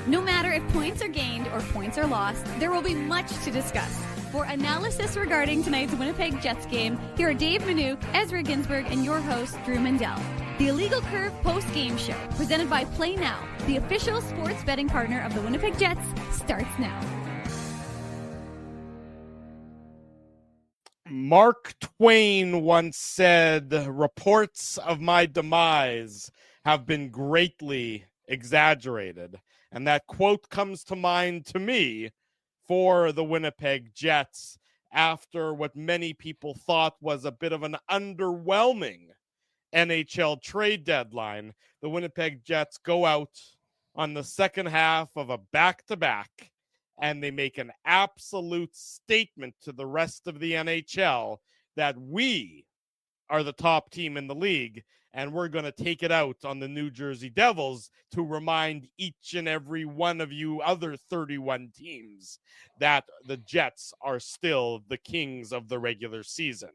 No matter if points are gained or points are lost, there will be much to discuss. For analysis regarding tonight's Winnipeg Jets game, here are Dave Manouk, Ezra Ginsburg, and your host, Drew Mandel. The Illegal Curve post-game show, presented by Play Now, the official sports betting partner of the Winnipeg Jets, starts now. Mark Twain once said, "Reports of my demise have been greatly exaggerated." And that quote comes to mind to me for the Winnipeg Jets after what many people thought was a bit of an underwhelming NHL trade deadline. The Winnipeg Jets go out on the second half of a back-to-back, and they make an absolute statement to the rest of the NHL that we are the top team in the league, and we're going to take it out on the New Jersey Devils to remind each and every one of you other 31 teams that the Jets are still the kings of the regular season.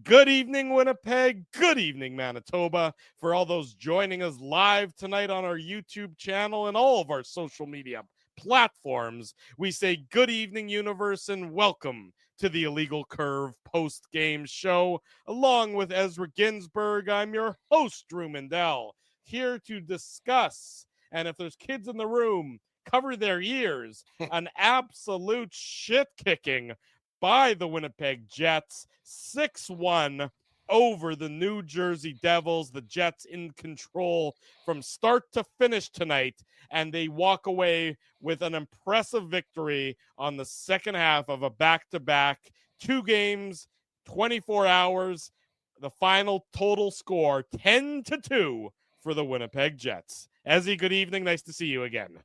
Good evening, Winnipeg. Good evening, Manitoba. For all those joining us live tonight on our YouTube channel and all of our social media platforms, we say good evening, universe, and welcome to the Illegal Curve post-game show. Along with Ezra Ginsburg, I'm your host, Drew Mandel, here to discuss, and if there's kids in the room, cover their ears, an absolute shit-kicking by the Winnipeg Jets, 6-1 over the New Jersey Devils. The Jets in control from start to finish tonight, and they walk away with an impressive victory on the second half of a back-to-back. 2 games, 24 hours. The final total score, 10-2 for the Winnipeg Jets. Ezzy, good evening. Nice to see you again.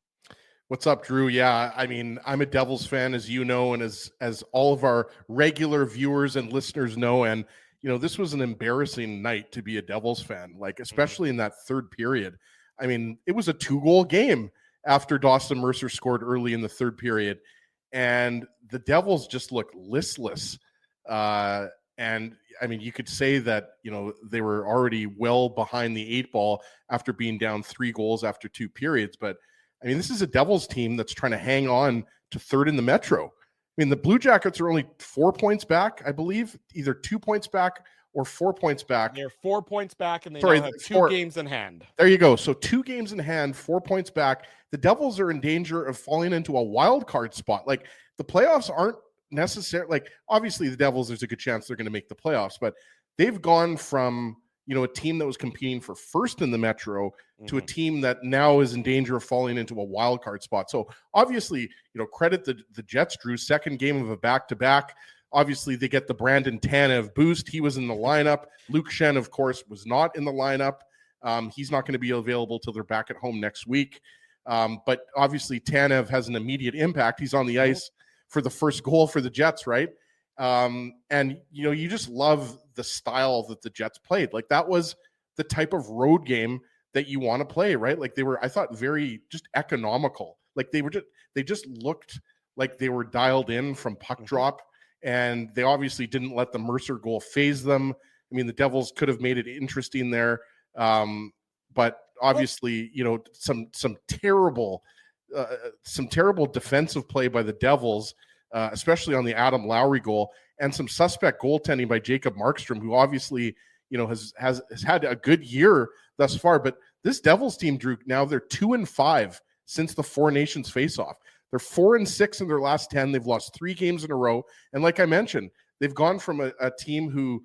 What's up, Drew? Yeah, I mean, I'm a Devils fan, as you know, and as all of our regular viewers and listeners know, and you know, this was an embarrassing night to be a Devils fan, like especially in that third period. I mean, it was a 2-goal game after Dawson Mercer scored early in the third period, and the Devils just looked listless. And I mean, you could say that, you know, they were already well behind the 8 ball after being down 3 goals after 2 periods. But I mean, this is a Devils team that's trying to hang on to third in the Metro. I mean, the Blue Jackets are only 4 points back, I believe, either 2 points back or 4 points back. They're 4 points back, and they now have 2 games in hand. There you go. So 2 games in hand, 4 points back. The Devils are in danger of falling into a wild card spot. Like, the playoffs aren't necessary. Like, obviously, the Devils, there's a good chance they're going to make the playoffs, but they've gone from, you know, a team that was competing for first in the Metro to a team that now is in danger of falling into a wild card spot. So obviously, you know, credit the Jets, Drew, second game of a back-to-back. Obviously, they get the Brandon Tanev boost. He was in the lineup. Luke Shen, of course, was not in the lineup. He's not going to be available till they're back at home next week. But obviously, Tanev has an immediate impact. He's on the ice for the first goal for the Jets, right? And, you know, you just love the style that the Jets played. Like, that was the type of road game that you want to play, right? Like, they were, I thought, very just economical. Like, they just looked like they were dialed in from puck drop, and they obviously didn't let the Mercer goal phase them. I mean, the Devils could have made it interesting there. But obviously, you know, some terrible defensive play by the Devils, especially on the Adam Lowry goal, and some suspect goaltending by Jacob Markstrom, who obviously, you know, has had a good year thus far. But this Devils team, Drew, now they're 2-5 since the Four Nations face-off. They're 4-6 in their last 10. They've lost 3 games in a row. And like I mentioned, they've gone from a team who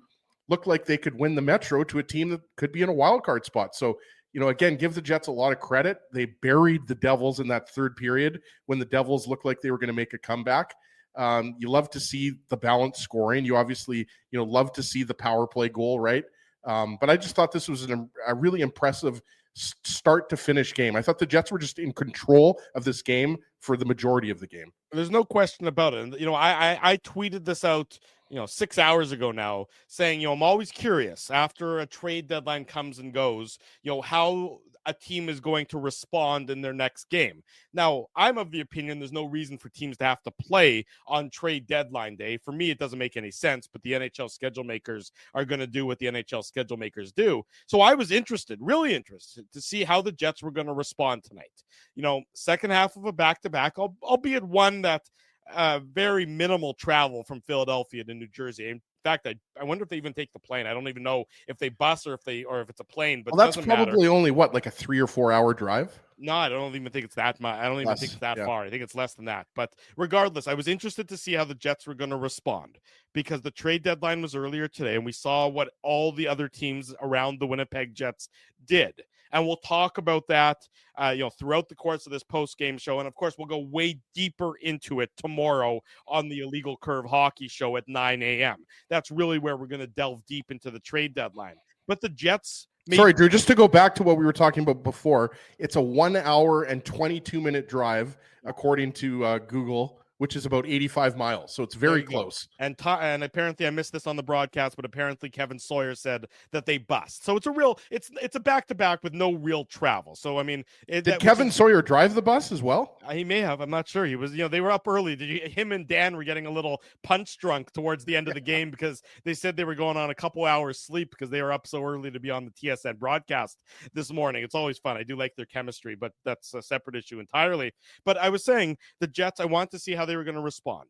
looked like they could win the Metro to a team that could be in a wild card spot. So, you know, again, give the Jets a lot of credit. They buried the Devils in that third period when the Devils looked like they were going to make a comeback. You love to see the balanced scoring. You obviously, you know, love to see the power play goal, right? But I just thought this was a really impressive start to finish game. I thought the Jets were just in control of this game for the majority of the game. There's no question about it. And, you know, I tweeted this out, you know, 6 hours ago now, saying, you know, I'm always curious after a trade deadline comes and goes, you know, how a team is going to respond in their next game. Now, I'm of the opinion there's no reason for teams to have to play on trade deadline day. For me, it doesn't make any sense, but the NHL schedule makers are going to do what the NHL schedule makers do. So I was really interested to see how the Jets were going to respond tonight. Second half of a back-to-back, albeit one that very minimal travel from Philadelphia to New Jersey. In fact, I wonder if they even take the plane. I don't even know if they bus or if it's a plane. But that's probably only like a 3 or 4 hour drive. No, I don't even think it's that much. I don't even think it's that far. I think it's less than that. But regardless, I was interested to see how the Jets were going to respond because the trade deadline was earlier today, and we saw what all the other teams around the Winnipeg Jets did. And we'll talk about that, throughout the course of this post-game show. And, of course, we'll go way deeper into it tomorrow on the Illegal Curve Hockey Show at 9 a.m. That's really where we're going to delve deep into the trade deadline. But the Jets... Sorry, Drew, just to go back to what we were talking about before, it's a 1 hour and 22-minute drive, according to Google, which is about 85 miles. So it's very close. And apparently I missed this on the broadcast, but apparently Kevin Sawyer said that they bust. So it's a back-to-back with no real travel. So, I mean... Did Kevin Sawyer drive the bus as well? He may have. I'm not sure. He was, they were up early. Him and Dan were getting a little punch drunk towards the end of the game because they said they were going on a couple hours sleep because they were up so early to be on the TSN broadcast this morning. It's always fun. I do like their chemistry, but that's a separate issue entirely. But I was saying the Jets, I want to see how they were going to respond.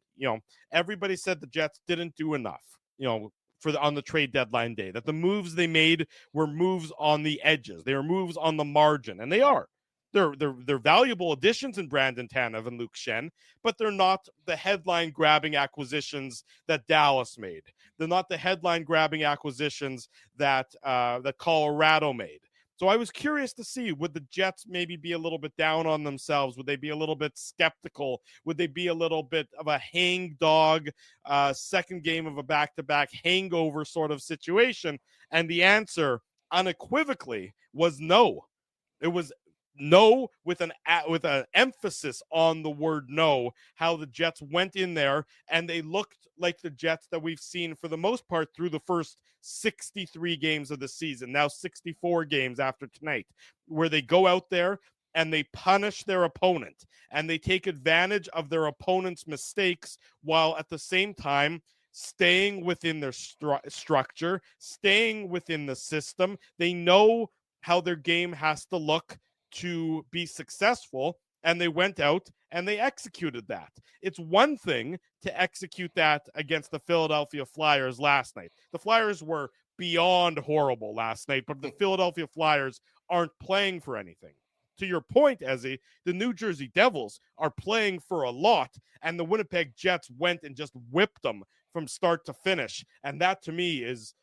Everybody said the Jets didn't do enough, on the trade deadline day, that the moves they made were moves on the edges. They were moves on the margin, and they are. They're valuable additions in Brandon Tanev and Luke Schenn, but they're not the headline-grabbing acquisitions that Dallas made. They're not the headline-grabbing acquisitions that Colorado made. So I was curious to see, would the Jets maybe be a little bit down on themselves? Would they be a little bit skeptical? Would they be a little bit of a hangdog, second game of a back-to-back hangover sort of situation? And the answer unequivocally was no. It was no with an emphasis on the word no, how the Jets went in there and they looked like the Jets that we've seen for the most part through the first 63 games of the season, now 64 games after tonight, where they go out there and they punish their opponent and they take advantage of their opponent's mistakes while at the same time staying within their structure, staying within the system. They know how their game has to look to be successful, and they went out and they executed that. It's one thing to execute that against the Philadelphia Flyers last night. The Flyers were beyond horrible last night, but the Philadelphia Flyers aren't playing for anything. To your point, Ezzy, the New Jersey Devils are playing for a lot, and the Winnipeg Jets went and just whipped them from start to finish. And that, to me, is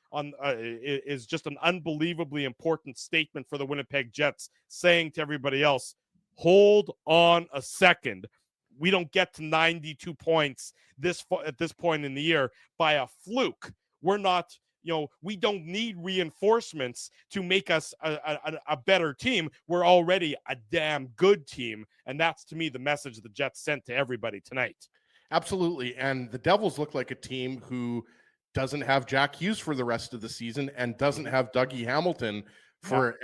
just an unbelievably important statement for the Winnipeg Jets, saying to everybody else, hold on a second. We don't get to 92 points at this point in the year by a fluke. We're not, we don't need reinforcements to make us a better team. We're already a damn good team. And that's, to me, the message the Jets sent to everybody tonight. Absolutely. And the Devils look like a team who doesn't have Jack Hughes for the rest of the season and doesn't have Dougie Hamilton for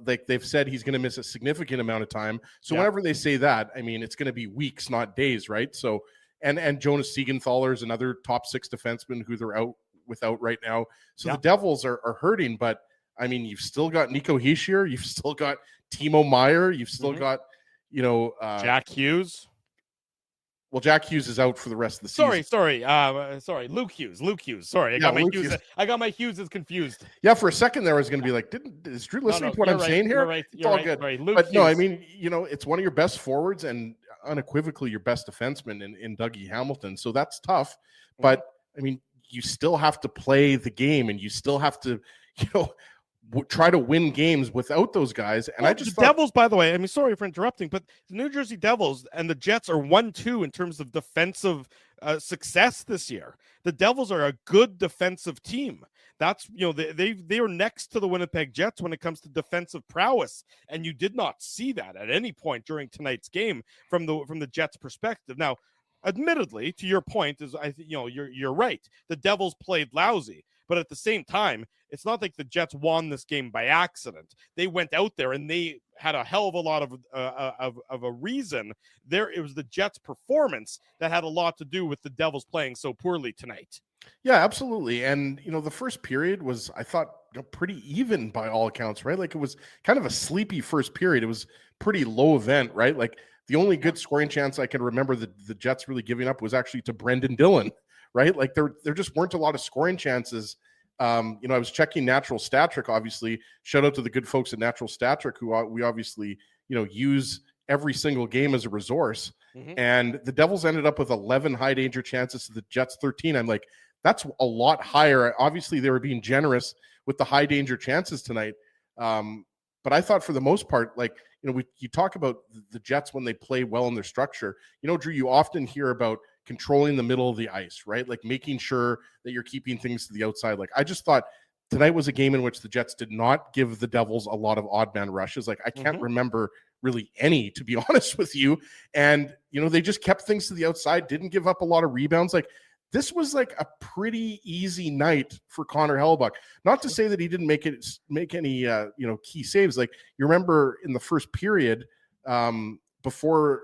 like they've said he's going to miss a significant amount of time. So whenever they say that, I mean, it's going to be weeks, not days, right? So and Jonas Siegenthaler is another top 6 defenseman who they're out without right now. So the Devils are hurting, but I mean, you've still got Nico Hischier, you've still got Timo Meier, you've still got Jack Hughes. Well, Jack Hughes is out for the rest of the season. Sorry. Luke Hughes. Sorry, I got my Hughes confused. Yeah, for a second there, I was going to be like, is Drew listening to what I'm saying here? It's all good. Right. But no, I mean, it's one of your best forwards and unequivocally your best defenseman in Dougie Hamilton. So that's tough. But I mean, you still have to play the game, and you still have to, try to win games without those guys. And Devils, by the way, I mean, sorry for interrupting, but the New Jersey Devils and the Jets are 1-2 in terms of defensive success this year. The Devils are a good defensive team. That's, they are next to the Winnipeg Jets when it comes to defensive prowess. And you did not see that at any point during tonight's game from the Jets' perspective. Now, admittedly, to your point, you're right. The Devils played lousy. But at the same time, it's not like the Jets won this game by accident. They went out there and they had a hell of a lot of a reason. It was the Jets' performance that had a lot to do with the Devils playing so poorly tonight. Yeah, absolutely. And, the first period was, I thought, pretty even by all accounts, right? Like, it was kind of a sleepy first period. It was pretty low event, right? Like, the only good scoring chance I can remember the Jets really giving up was actually to Brendan Dillon, right? Like, there just weren't a lot of scoring chances. I was checking Natural Stat Trick, obviously. Shout out to the good folks at Natural Stat Trick, who we obviously, use every single game as a resource. Mm-hmm. And the Devils ended up with 11 high danger chances to the Jets 13. I'm like, that's a lot higher. Obviously, they were being generous with the high danger chances tonight. But I thought for the most part, like, you talk about the Jets when they play well in their structure. Drew, you often hear about controlling the middle of the ice, right? Like making sure that you're keeping things to the outside. Like, I just thought tonight was a game in which the Jets did not give the Devils a lot of odd man rushes. Like, I can't remember really any, to be honest with you. And, they just kept things to the outside, didn't give up a lot of rebounds. Like, this was like a pretty easy night for Connor Hellebuyck. Not to say that he didn't make any key saves. Like, you remember in the first period, before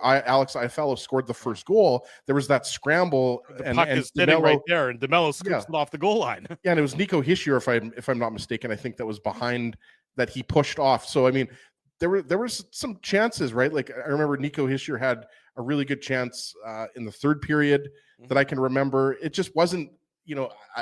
Alex Iafallo scored the first goal, there was that scramble. The puck is sitting right there, and DeMello scoops it off the goal line. Yeah, and it was Nico Hischier, if I'm not mistaken. I think that was behind that he pushed off. So I mean, there was some chances, right? Like, I remember Nico Hischier had a really good chance in the third period that I can remember. It just wasn't,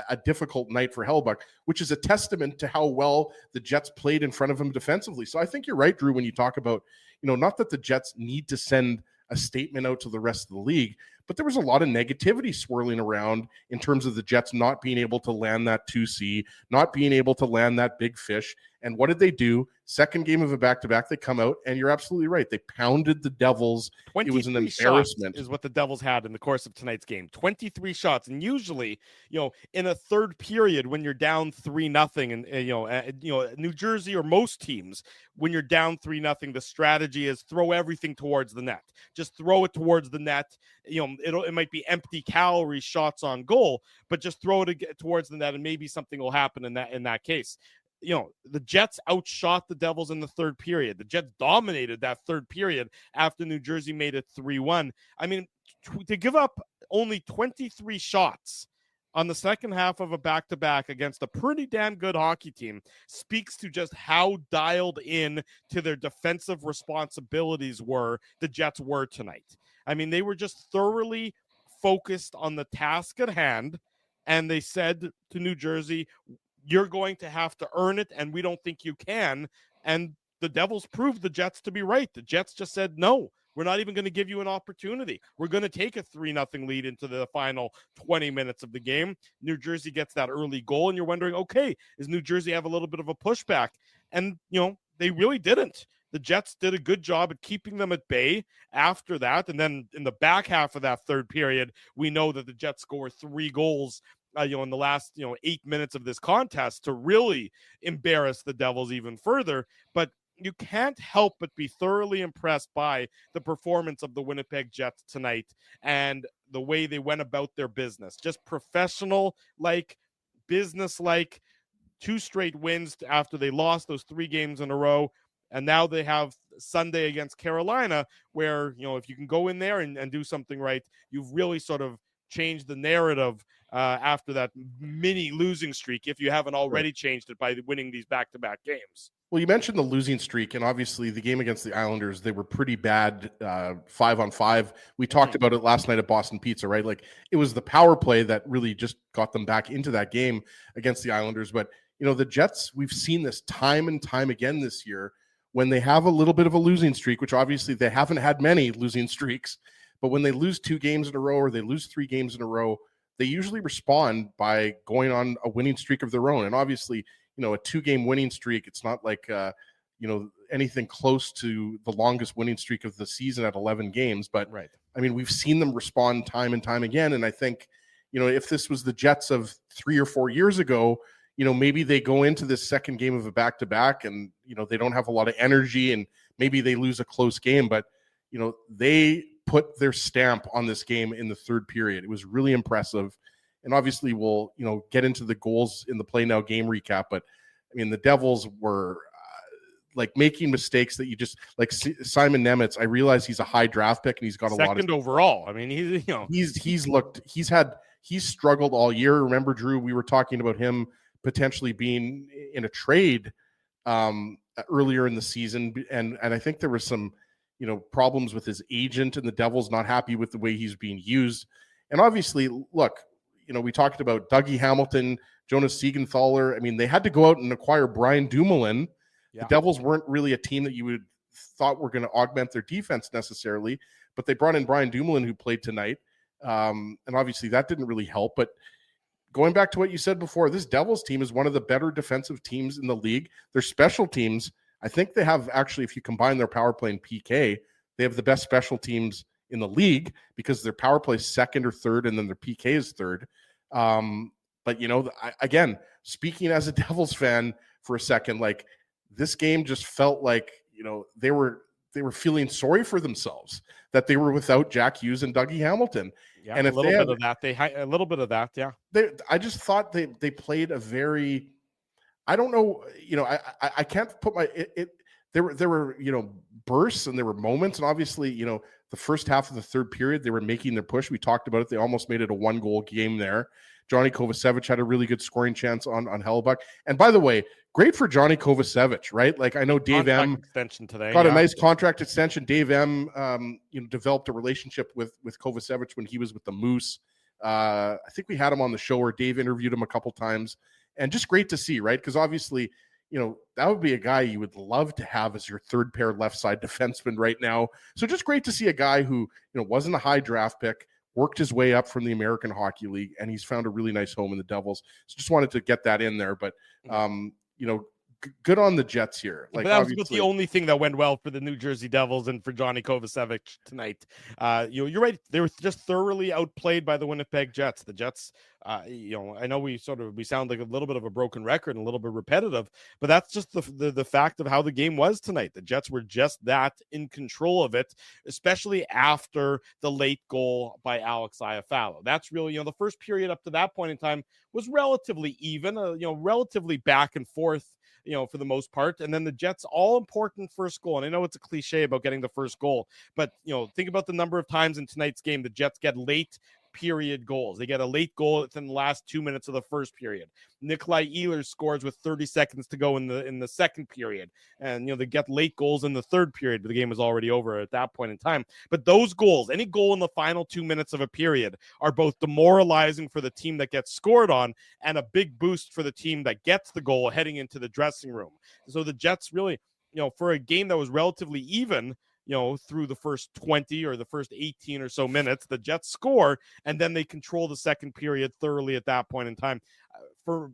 a difficult night for Hellebuyck, which is a testament to how well the Jets played in front of him defensively. So I think you're right, Drew, when you talk about, not that the Jets need to send a statement out to the rest of the league, but there was a lot of negativity swirling around in terms of the Jets not being able to land that 2C, not being able to land that big fish. And what did they do? Second game of a back-to-back, they come out, and you're absolutely right. They pounded the Devils. It was an embarrassment. Is what the Devils had in the course of tonight's game. 23 shots. And usually, in a third period, when you're down 3-0, and New Jersey or most teams, when you're down 3-0, the strategy is throw everything towards the net. Just throw it towards the net. It might be empty calorie shots on goal, but just throw it towards the net, and maybe something will happen in that case. The Jets outshot the Devils in the third period. The Jets dominated that third period after New Jersey made it 3-1. I mean, to give up only 23 shots on the second half of a back-to-back against a pretty damn good hockey team speaks to just how dialed in to their defensive responsibilities the Jets were tonight. I mean, they were just thoroughly focused on the task at hand, and they said to New Jersey, you're going to have to earn it, and we don't think you can. And the Devils proved the Jets to be right. The Jets just said, no, we're not even going to give you an opportunity. We're going to take a 3-0 lead into the final 20 minutes of the game. New Jersey gets that early goal, and you're wondering, okay, does New Jersey have a little bit of a pushback? And, they really didn't. The Jets did a good job at keeping them at bay after that. And then in the back half of that third period, we know that the Jets score 3 goals in the last 8 minutes of this contest to really embarrass the Devils even further. But you can't help but be thoroughly impressed by the performance of the Winnipeg Jets tonight and the way they went about their business. Just professional, business-like, 2 straight wins after they lost those 3 games in a row. And now they have Sunday against Carolina where, if you can go in there and do something right, you've really sort of changed the narrative after that mini losing streak, if you haven't already changed it by winning these back-to-back games. Well, you mentioned the losing streak, and obviously the game against the Islanders, they were pretty bad 5-on-5. We talked about it last night at Boston Pizza, right? Like, it was the power play that really just got them back into that game against the Islanders. But, the Jets, we've seen this time and time again this year when they have a little bit of a losing streak, which obviously they haven't had many losing streaks. But when they lose 2 games in a row or they lose 3 games in a row, they usually respond by going on a winning streak of their own. And obviously, a 2-game winning streak, it's not like, anything close to the longest winning streak of the season at 11 games. But, right. I mean, we've seen them respond time and time again. And I think, if this was the Jets of 3 or 4 years ago, maybe they go into this second game of a back-to-back and, they don't have a lot of energy and maybe they lose a close game. But, they put their stamp on this game in the third period. It was really impressive. and obviously we'll, get into the goals in the Play Now game recap, but I mean, the Devils were like making mistakes that you just like Simon Nemitz. I realize he's a high draft pick and he's got a lot of second overall. I mean, he's struggled all year. Remember, Drew, we were talking about him potentially being in a trade earlier in the season, and I think there was some problems with his agent, and the Devils not happy with the way he's being used. And obviously, look, we talked about Dougie Hamilton, Jonas Siegenthaler. I mean, they had to go out and acquire Brian Dumoulin. Yeah. The Devils weren't really a team that you would thought were going to augment their defense necessarily, but they brought in Brian Dumoulin, who played tonight. And obviously that didn't really help. But going back to what you said before, this Devils team is one of the better defensive teams in the league. Their special teams, I think they have actually, if you combine their power play and PK, they have the best special teams in the league because their power play is second or third, and then their PK is third. But again, speaking as a Devils fan for a second, like this game just felt like they were feeling sorry for themselves that they were without Jack Hughes and Dougie Hamilton. Yeah, and a little bit of that. Yeah, I just thought they played a very, I don't know, I can't put my there were bursts and there were moments, and obviously the first half of the third period they were making their push. We talked about it. They almost made it a 1-goal game there. Johnny Kovacevic had a really good scoring chance on Hellebuck. And by the way, great for Johnny Kovacevic, right? Like I know Dave M extension today, got a nice contract extension. Dave M, developed a relationship with Kovacevic when he was with the Moose. I think we had him on the show, or Dave interviewed him a couple times, and just great to see, right? Because obviously, that would be a guy you would love to have as your third pair left side defenseman right now. So just great to see a guy who wasn't a high draft pick, worked his way up from the American Hockey League, and he's found a really nice home in the Devils. So just wanted to get that in there. But, good on the Jets here. Like, that was the only thing that went well for the New Jersey Devils and for Johnny Kovacevic tonight. You're right. They were just thoroughly outplayed by the Winnipeg Jets. The Jets, I know we sound like a little bit of a broken record and a little bit repetitive, but that's just the fact of how the game was tonight. The Jets were just that in control of it, especially after the late goal by Alex Iafallo. That's really, the first period up to that point in time was relatively even, relatively back and forth, for the most part. And then the Jets' all-important first goal. And I know it's a cliche about getting the first goal, but, think about the number of times in tonight's game the Jets get late period goals. They get a late goal within the last 2 minutes of the first period. Nikolai Ehlers scores with 30 seconds to go in the second period. And, they get late goals in the third period, but the game was already over at that point in time. But those goals, any goal in the final 2 minutes of a period, are both demoralizing for the team that gets scored on and a big boost for the team that gets the goal heading into the dressing room. So the Jets really, for a game that was relatively even, through the first 20 or the first 18 or so minutes, the Jets score, and then they control the second period thoroughly at that point in time.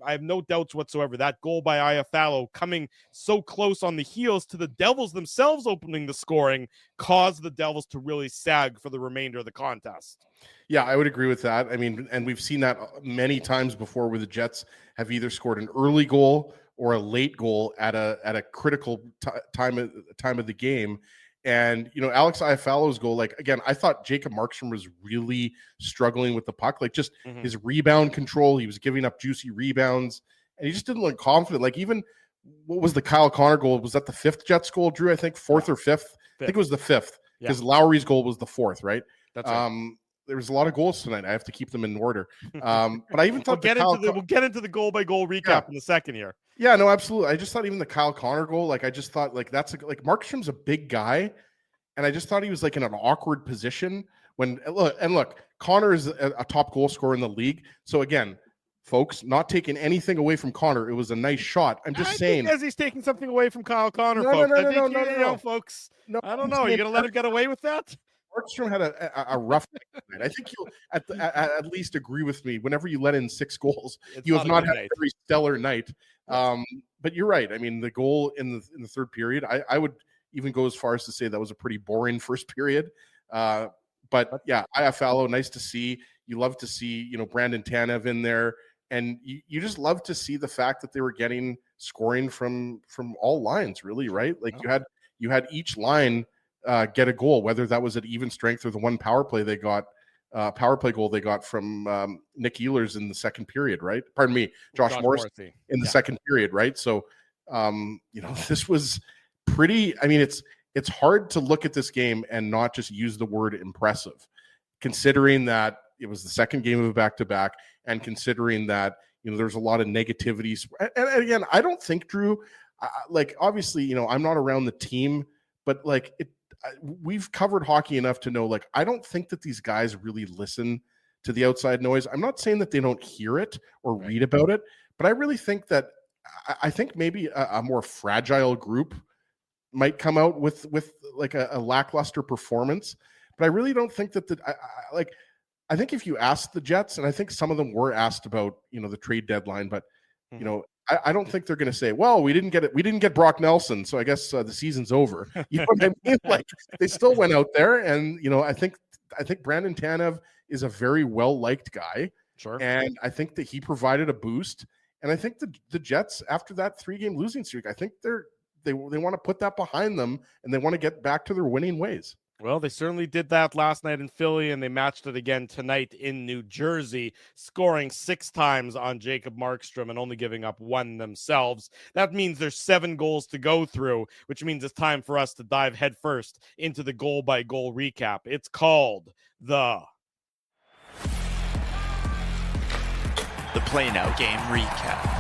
I have no doubts whatsoever that goal by Iafallo coming so close on the heels to the Devils themselves opening the scoring caused the Devils to really sag for the remainder of the contest. Yeah, I would agree with that. I mean, and we've seen that many times before where the Jets have either scored an early goal or a late goal at a critical time of the game. And, Alex Iafallo's goal, like, again, I thought Jacob Markstrom was really struggling with the puck, like just his rebound control. He was giving up juicy rebounds, and he just didn't look confident. Like, even what was the Kyle Connor goal? Was that the fifth Jets goal, Drew? I think fourth or fifth. I think it was the fifth, because Lowry's goal was the fourth, right? That's right. There was a lot of goals tonight. I have to keep them in order. But I even thought we'll get into the goal by goal recap in the second here. Yeah, no, absolutely. I just thought even the Kyle Connor goal, like I just thought like that's like Markstrom's a big guy, and I just thought he was like in an awkward position when look, Connor is a top goal scorer in the league. So again, folks, not taking anything away from Connor. It was a nice shot. I'm just saying, as he's taking something away from Kyle Connor, folks. No, folks. No, I don't know. You're gonna let him get away with that? Markstrom had a rough night. I think you'll at least agree with me. Whenever you let in 6 goals, you have not had a very stellar night. But you're right. I mean, the goal in the third period, I would even go as far as to say that was a pretty boring first period. But yeah, Iafallo, nice to see. You love to see, Brandon Tanev in there, and you just love to see the fact that they were getting scoring from all lines, really, right? Like you had each line get a goal, whether that was at even strength or the one power play they got power play goal they got from Nick Ehlers in the second period, right? Pardon me, Josh Morrissey in the second period, right? So, this was pretty. I mean, it's hard to look at this game and not just use the word impressive, considering that it was the second game of a back-to-back, and considering that there's a lot of negativity. And again, I don't think, Drew, obviously, I'm not around the team, but we've covered hockey enough to know, I don't think that these guys really listen to the outside noise. I'm not saying that they don't hear it or read about it, but I really think that I think maybe a more fragile group might come out with a lackluster performance. But I really don't think that I think if you ask the Jets, and I think some of them were asked about the trade deadline, but I don't think they're going to say, well, we didn't get Brock Nelson, so I guess the season's over. You know what I mean? They still went out there, and I think Brandon Tanev is a very well-liked guy. Sure. And I think that he provided a boost. And I think the Jets, after that 3-game losing streak, I think they want to put that behind them, and they want to get back to their winning ways. Well, they certainly did that last night in Philly, and they matched it again tonight in New Jersey, scoring 6 times on Jacob Markstrom and only giving up 1 themselves. That means there's 7 goals to go through, which means it's time for us to dive headfirst into the goal-by-goal recap. It's called the Play Now Game Recap.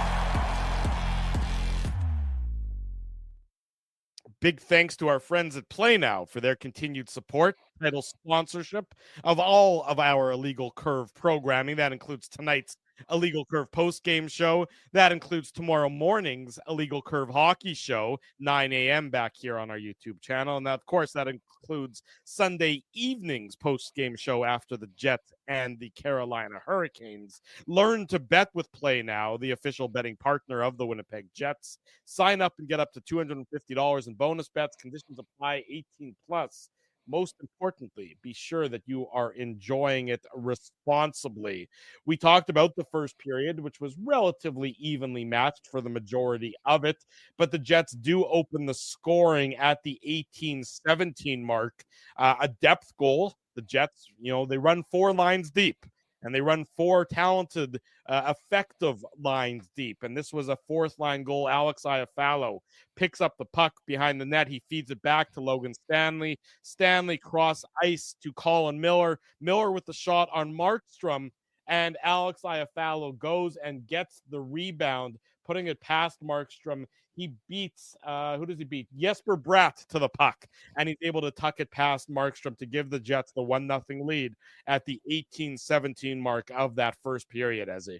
Big thanks to our friends at Play Now for their continued support, title sponsorship of all of our Illegal Curve programming. That includes tonight's Illegal Curve post-game show. That includes tomorrow morning's Illegal Curve hockey show, 9 a.m. back here on our YouTube channel. And of course, that includes Sunday evening's post-game show after the Jets and the Carolina Hurricanes. Learn to bet with Play Now, the official betting partner of the Winnipeg Jets. Sign up and get up to $250 in bonus bets. Conditions apply, 18 plus. Most importantly, be sure that you are enjoying it responsibly. We talked about the first period, which was relatively evenly matched for the majority of it, but the Jets do open the scoring at the 18-17 mark. A depth goal. The Jets, they run 4 lines deep, and they run 4 talented, effective lines deep. And this was a 4th-line goal. Alex Iafallo picks up the puck behind the net. He feeds it back to Logan Stanley. Stanley cross ice to Colin Miller. Miller with the shot on Markstrom. And Alex Iafallo goes and gets the rebound, putting it past Markstrom. He beats, who does he beat? Jesper Bratt to the puck, and he's able to tuck it past Markstrom to give the Jets the 1-0 lead at the 18-17 mark of that first period, Ezzy.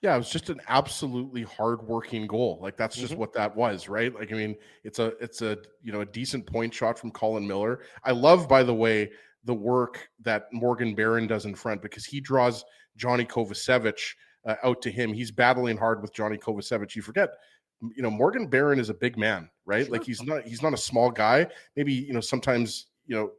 Yeah, it was just an absolutely hardworking goal. That's just what that was, right? It's a a decent point shot from Colin Miller. I love, by the way, the work that Morgan Barron does in front, because he draws Johnny Kovacevic out to him. He's battling hard with Johnny Kovacevic. You forget, Morgan Barron is a big man, right? Sure. He's not a small guy. Maybe, sometimes,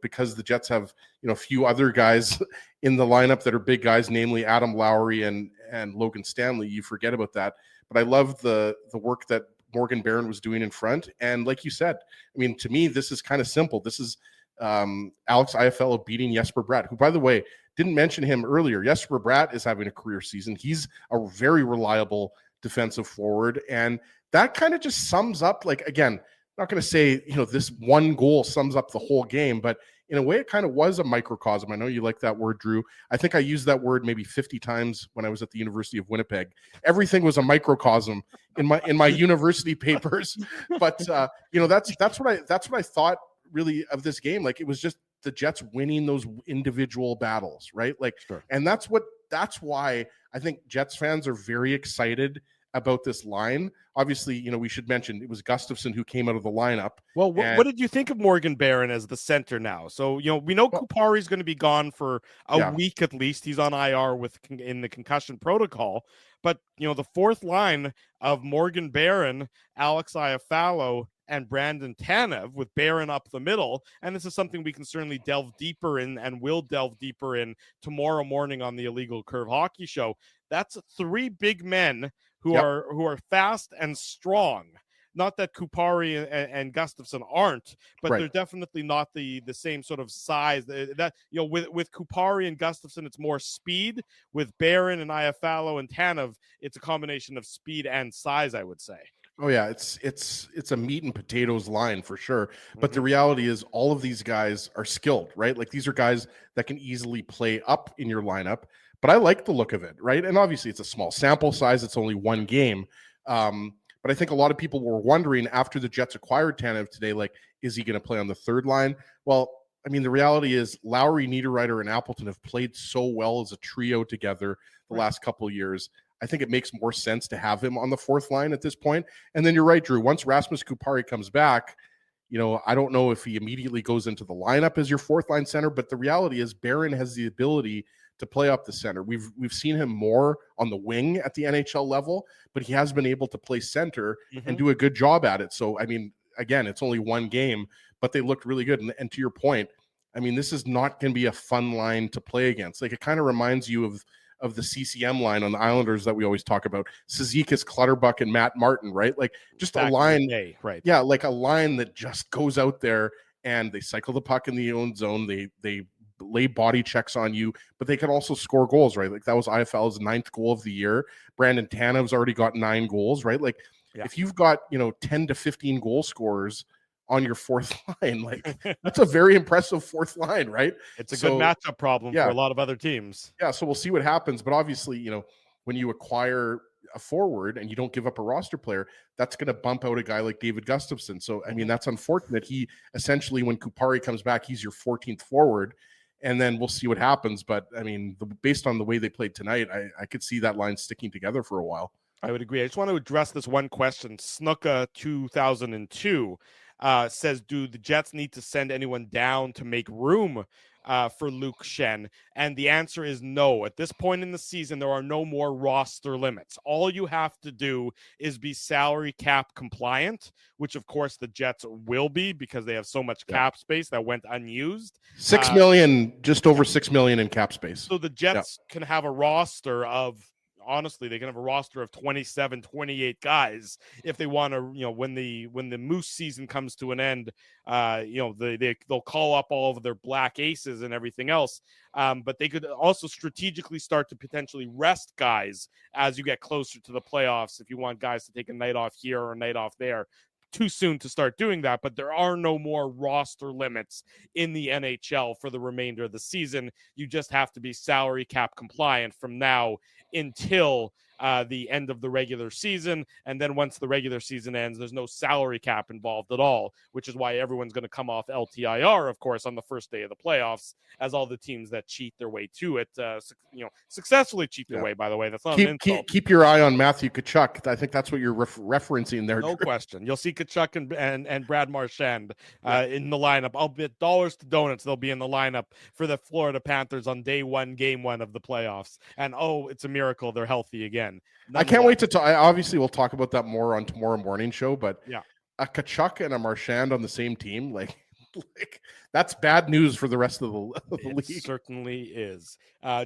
because the Jets have, a few other guys in the lineup that are big guys, namely Adam Lowry and Logan Stanley, you forget about that. But I love the work that Morgan Barron was doing in front. And like you said, to me, this is kind of simple. This is Alex Iafallo beating Jesper Bratt, who, by the way, didn't mention him earlier. Jesper Bratt is having a career season. He's a very reliable defensive forward. And that kind of just sums up, again, not going to say, this one goal sums up the whole game, but in a way it kind of was a microcosm. I know you like that word, Drew. I think I used that word maybe 50 times when I was at the University of Winnipeg. Everything was a microcosm in my university papers. But that's what I thought really of this game. It was just the Jets winning those individual battles, right? Sure. And that's why I think Jets fans are very excited about this line. Obviously, we should mention it was Gustafsson who came out of the lineup. Well, what did you think of Morgan Barron as the center now? So, we know Kupari's going to be gone for a week at least. He's on IR in the concussion protocol. But, the 4th line of Morgan Barron, Alex Iafallo, and Brandon Tanev, with Barron up the middle. And this is something we can certainly delve deeper in, and will delve deeper in tomorrow morning on the Illegal Curve hockey show. That's 3 big men who are fast and strong. not that Kupari and Gustafson aren't, but Right. they're definitely not the same sort of size. That with Kupari and Gustafson, it's more speed. With Barron and Iafallo and Tanev, it's a combination of speed and size, I would say. Oh yeah, it's a meat and potatoes line for sure. But the Mhm. reality is all of these guys are skilled, right? Like these are guys that can easily play up in your lineup. But I like the look of it, right? And obviously it's a small sample size, it's only one game. But I think a lot of people were wondering after the Jets acquired Tanev today, like, is he going to play on the third line? Well, I mean, the reality is Lowry, Niederreiter, and Appleton have played so well as a trio together the last couple of years. I think it makes more sense to have him on the fourth line at this point. And then you're right, Drew. Once Rasmus Kupari comes back, I don't know if he immediately goes into the lineup as your fourth line center, but the reality is Barron has the ability to play up the center. We've seen him more on the wing at the NHL level, but he has been able to play center and do a good job at it. So, I mean, again, it's only one game, but they looked really good. And to your point, I mean, this is not going to be a fun line to play against. Like, it kind of reminds you of the CCM line on the Islanders that we always talk about. Cizikas, Clutterbuck, and Matt Martin, right? Like just a line, right? Yeah, like a line that just goes out there and they cycle the puck in the own zone. They lay body checks on you, but they can also score goals, right? Like that was IFL's 9th goal of the year. Brandon Tanev's already got 9 goals, right? Like if you've got 10 to 15 goal scorers on your fourth line, like that's a very impressive fourth line, right? It's a good matchup problem for a lot of other teams. Yeah, so we'll see what happens. But obviously, when you acquire a forward and you don't give up a roster player, that's going to bump out a guy like David Gustafson. So, I mean, that's unfortunate. He essentially, when Kupari comes back, he's your 14th forward. And then we'll see what happens. But, I mean, based on the way they played tonight, I could see that line sticking together for a while. I would agree. I just want to address this one question. Snuka 2002 says, do the Jets need to send anyone down to make room for Luke Schenn? And the answer is no. At this point in the season, there are no more roster limits. All you have to do is be salary cap compliant, which of course the Jets will be because they have so much cap space that went unused. $6 million, just over $6 million in cap space. So the Jets can have a roster of, honestly, they can have a roster of 27, 28 guys if they want to, when the Moose season comes to an end, they'll call up all of their black aces and everything else. But they could also strategically start to potentially rest guys as you get closer to the playoffs. If you want guys to take a night off here or a night off there, too soon to start doing that, but there are no more roster limits in the NHL for the remainder of the season. You just have to be salary cap compliant from now until the end of the regular season. And then once the regular season ends, there's no salary cap involved at all, which is why everyone's going to come off LTIR, of course, on the first day of the playoffs, as all the teams that cheat their way to it, successfly cheat their way, by the way. That's not an insult. Keep your eye on Matthew Tkachuk. I think that's what you're referencing there. No question. You'll see Tkachuk and Brad Marchand in the lineup. I'll bet dollars to donuts they'll be in the lineup for the Florida Panthers on day 1, game 1 of the playoffs. And, it's a miracle they're healthy again. I can't wait to talk. Obviously, we'll talk about that more on tomorrow morning show, but a Tkachuk and a Marchand on the same team, like that's bad news for the rest of the league. It certainly is.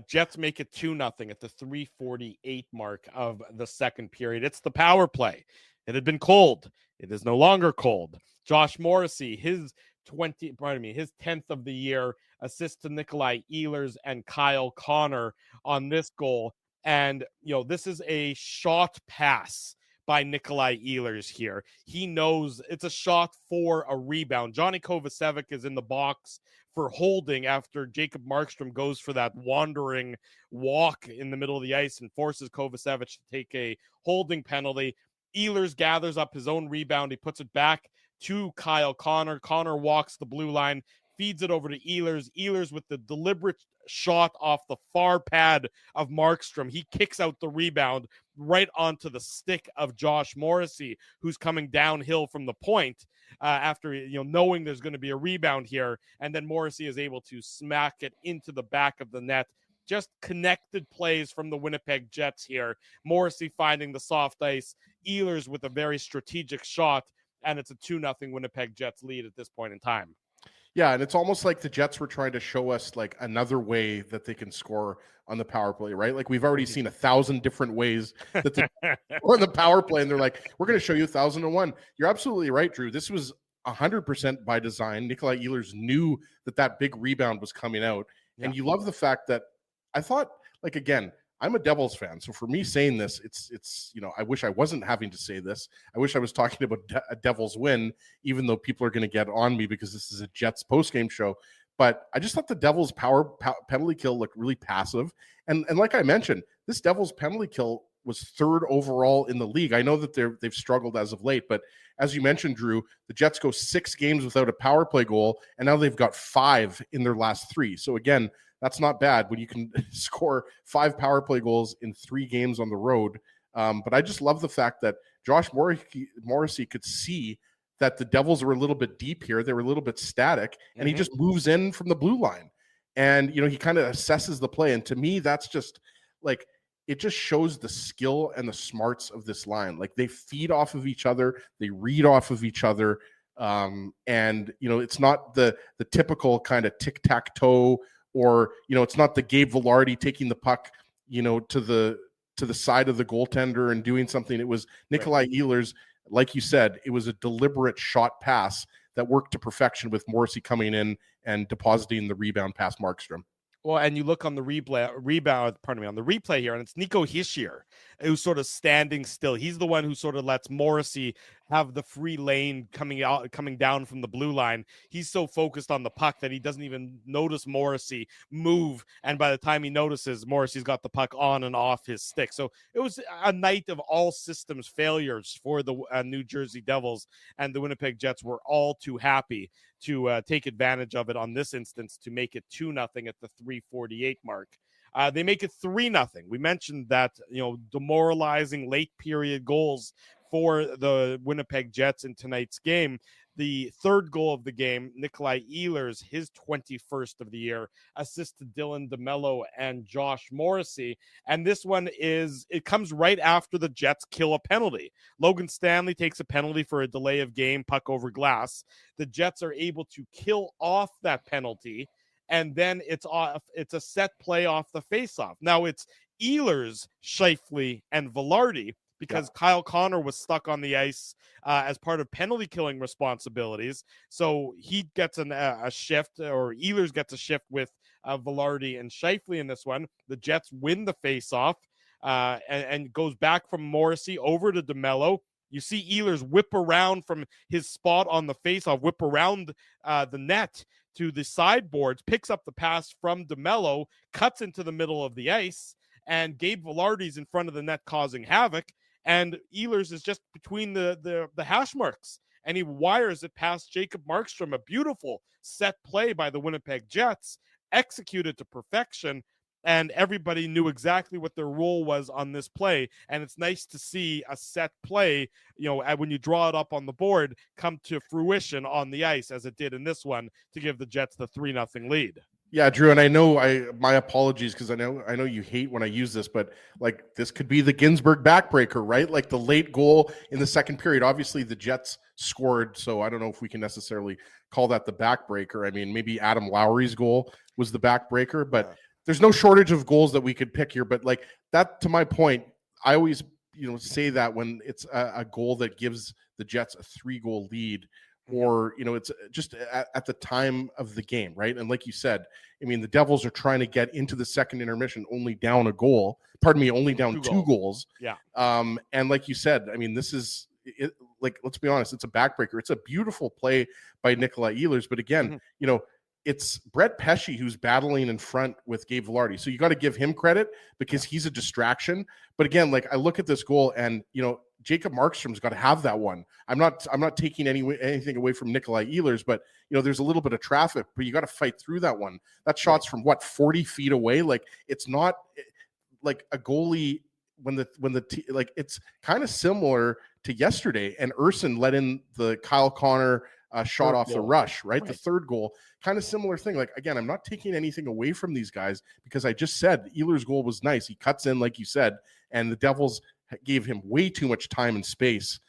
Jets make it 2-0 at the 3:48 mark of the second period. It's the power play. It had been cold. It is no longer cold. Josh Morrissey, his 10th of the year, assist to Nikolai Ehlers and Kyle Connor on this goal. And, this is a shot pass by Nikolai Ehlers here. He knows it's a shot for a rebound. Johnny Kovacevic is in the box for holding after Jacob Markstrom goes for that wandering walk in the middle of the ice and forces Kovacevic to take a holding penalty. Ehlers gathers up his own rebound. He puts it back to Kyle Connor. Connor walks the blue line, feeds it over to Ehlers. Ehlers with the deliberate shot off the far pad of Markstrom. He kicks out the rebound right onto the stick of Josh Morrissey, who's coming downhill from the point after knowing there's going to be a rebound here. And then Morrissey is able to smack it into the back of the net. Just connected plays from the Winnipeg Jets here. Morrissey finding the soft ice. Ehlers with a very strategic shot. And it's a 2-0 Winnipeg Jets lead at this point in time. Yeah, and it's almost like the Jets were trying to show us like another way that they can score on the power play, right? Like we've already seen 1,000 different ways that they score on the power play, and they're like, we're going to show you 1,001. You're absolutely right, Drew. This was 100% by design. Nikolai Ehlers knew that big rebound was coming out, and you love the fact that I thought, like, again, I'm a Devils fan, so for me saying this, it's I wish I wasn't having to say this. I wish I was talking about a Devils win, even though people are going to get on me because this is a Jets postgame show. But I just thought the Devils' penalty kill looked really passive, and like I mentioned, this Devils penalty kill was third overall in the league. I know that they've struggled as of late, but as you mentioned, Drew, the Jets go 6 games without a power play goal, and now they've got 5 in their last 3. So again, that's not bad when you can score 5 power play goals in 3 games on the road. But I just love the fact that Josh Morrissey could see that the Devils were a little bit deep here. They were a little bit static, and he just moves in from the blue line. And, he kind of assesses the play. And to me, that's just like, it just shows the skill and the smarts of this line. Like they feed off of each other. They read off of each other. And, it's not the typical kind of tic-tac-toe, or it's not the Gabe Vilardi taking the puck to the side of the goaltender and doing something. It was Nikolai Ehlers, like you said, it was a deliberate shot pass that worked to perfection with Morrissey coming in and depositing the rebound past Markstrom. Well, and you look on the on the replay here, and it's Nico Hischier who's sort of standing still. He's the one who sort of lets Morrissey have the free lane coming down from the blue line. He's so focused on the puck that he doesn't even notice Morrissey move. And by the time he notices, Morrissey's got the puck on and off his stick. So it was a night of all systems failures for the New Jersey Devils, and the Winnipeg Jets were all too happy to take advantage of it on this instance to make it 2-0 at the 3:48 mark. They make it 3-0. We mentioned that, demoralizing late period goals for the Winnipeg Jets in tonight's game. The third goal of the game, Nikolai Ehlers, his 21st of the year, assist to Dylan DeMello and Josh Morrissey. And this one it comes right after the Jets kill a penalty. Logan Stanley takes a penalty for a delay of game, puck over glass. The Jets are able to kill off that penalty, and then it's a set play off the faceoff. Now it's Ehlers, Scheifele, and Vilardi, because Kyle Connor was stuck on the ice as part of penalty killing responsibilities. So he gets a shift, or Ehlers gets a shift with Vilardi and Scheifele in this one. The Jets win the faceoff and goes back from Morrissey over to DeMello. You see Ehlers whip around from his spot on the faceoff, whip around the net to the sideboards, picks up the pass from DeMello, cuts into the middle of the ice, and Gabe Vilardi's in front of the net causing havoc. And Ehlers is just between the hash marks, and he wires it past Jacob Markstrom. A beautiful set play by the Winnipeg Jets, executed to perfection, and everybody knew exactly what their role was on this play. And it's nice to see a set play, when you draw it up on the board, come to fruition on the ice, as it did in this one, to give the Jets the 3-0 lead. Yeah, Drew, and I know my apologies, because I know you hate when I use this, but like this could be the Ginsburg backbreaker, right? Like the late goal in the second period. Obviously, the Jets scored, so I don't know if we can necessarily call that the backbreaker. I mean, maybe Adam Lowry's goal was the backbreaker, but there's no shortage of goals that we could pick here. But like that, to my point, I always say that when it's a goal that gives the Jets a 3-goal lead, or it's just at the time of the game, right? And like you said, I mean, the Devils are trying to get into the second intermission only down only down 2 goals. Yeah. And like you said, I mean, this is it, like, let's be honest, it's a backbreaker. It's a beautiful play by Nikolai Ehlers, but again, it's Brett Pesce who's battling in front with Gabe Vilardi. So you got to give him credit because he's a distraction. But again, like I look at this goal and, Jacob Markstrom's got to have that one. I'm not taking anything away from Nikolai Ehlers, but there's a little bit of traffic, but you got to fight through that one. That shot's from 40 feet away. Like it's not like a goalie it's kind of similar to yesterday, and Urson let in the Kyle Connor shot off the rush, right? The third goal, kind of similar thing. Like, again, I'm not taking anything away from these guys because I just said Ehlers' goal was nice. He cuts in, like you said, and the Devils gave him way too much time and space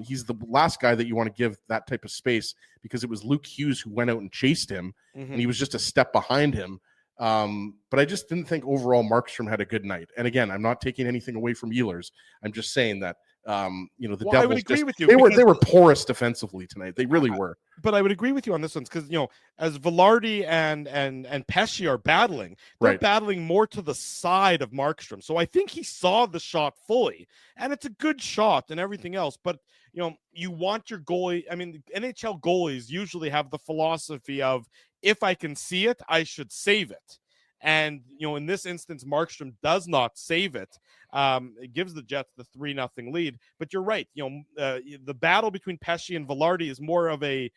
He's the last guy that you want to give that type of space, because it was Luke Hughes who went out and chased him, and he was just a step behind him. But I just didn't think overall Markstrom had a good night. And again, I'm not taking anything away from Ehlers. I'm just saying that the Devils, I would agree with you. They were porous defensively tonight. They really were. But I would agree with you on this one, because as Velarde and Pesce are battling, they're battling more to the side of Markstrom. So I think he saw the shot fully, and it's a good shot and everything else. But you want your goalie. I mean, NHL goalies usually have the philosophy of, if I can see it, I should save it. And, in this instance, Markstrom does not save it. It gives the Jets the 3-0 lead. But you're right. The battle between Pesce and Velarde is more of a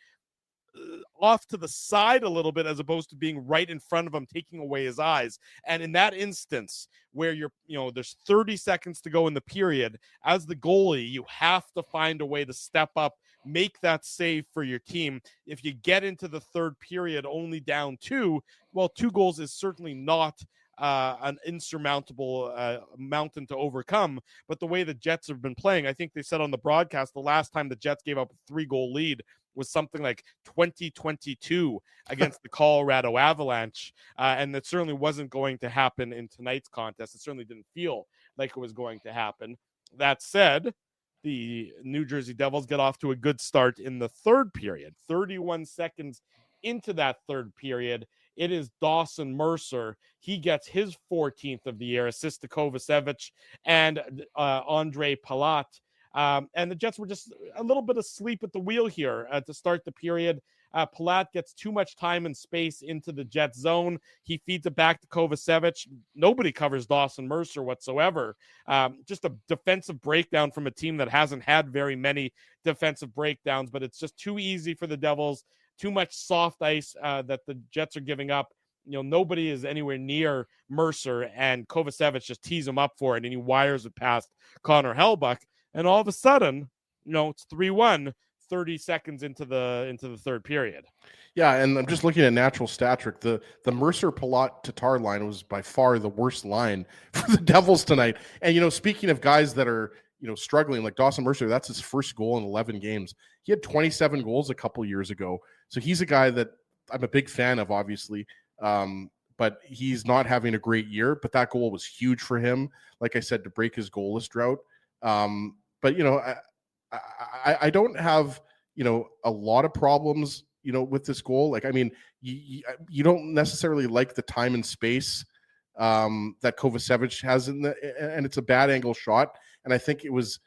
off to the side a little bit, as opposed to being right in front of him, taking away his eyes. And in that instance where there's 30 seconds to go in the period, as the goalie, you have to find a way to step up, make that save for your team. If you get into the third period only down 2, well, 2 goals is certainly not an insurmountable mountain to overcome. But the way the Jets have been playing, I think they said on the broadcast, the last time the Jets gave up a 3-goal lead was something like 2022 against the Colorado Avalanche. And that certainly wasn't going to happen in tonight's contest. It certainly didn't feel like it was going to happen. That said, the New Jersey Devils get off to a good start in the third period. 31 seconds into that third period, it is Dawson Mercer. He gets his 14th of the year, assist to Kovacevic and Andre Palat. And the Jets were just a little bit asleep at the wheel here to start the period. Palat gets too much time and space into the Jets zone. He feeds it back to Kovacevic. Nobody covers Dawson Mercer whatsoever. Just a defensive breakdown from a team that hasn't had very many defensive breakdowns, but it's just too easy for the Devils. Too much soft ice that the Jets are giving up. Nobody is anywhere near Mercer, and Kovacevic just tees him up for it, and he wires it past Connor Hellebuyck. And all of a sudden, it's 3-1, 30 seconds into the third period. Yeah, and I'm just looking at natural stat trick. The Mercer Palat Tatar line was by far the worst line for the Devils tonight. And speaking of guys that are struggling, like Dawson Mercer, that's his first goal in 11 games. He had 27 goals a couple years ago. So he's a guy that I'm a big fan of, obviously. But he's not having a great year. But that goal was huge for him, like I said, to break his goalless drought. But I don't have a lot of problems with this goal. Like, I mean, you don't necessarily like the time and space that Kovacevic has and it's a bad angle shot. And I think it was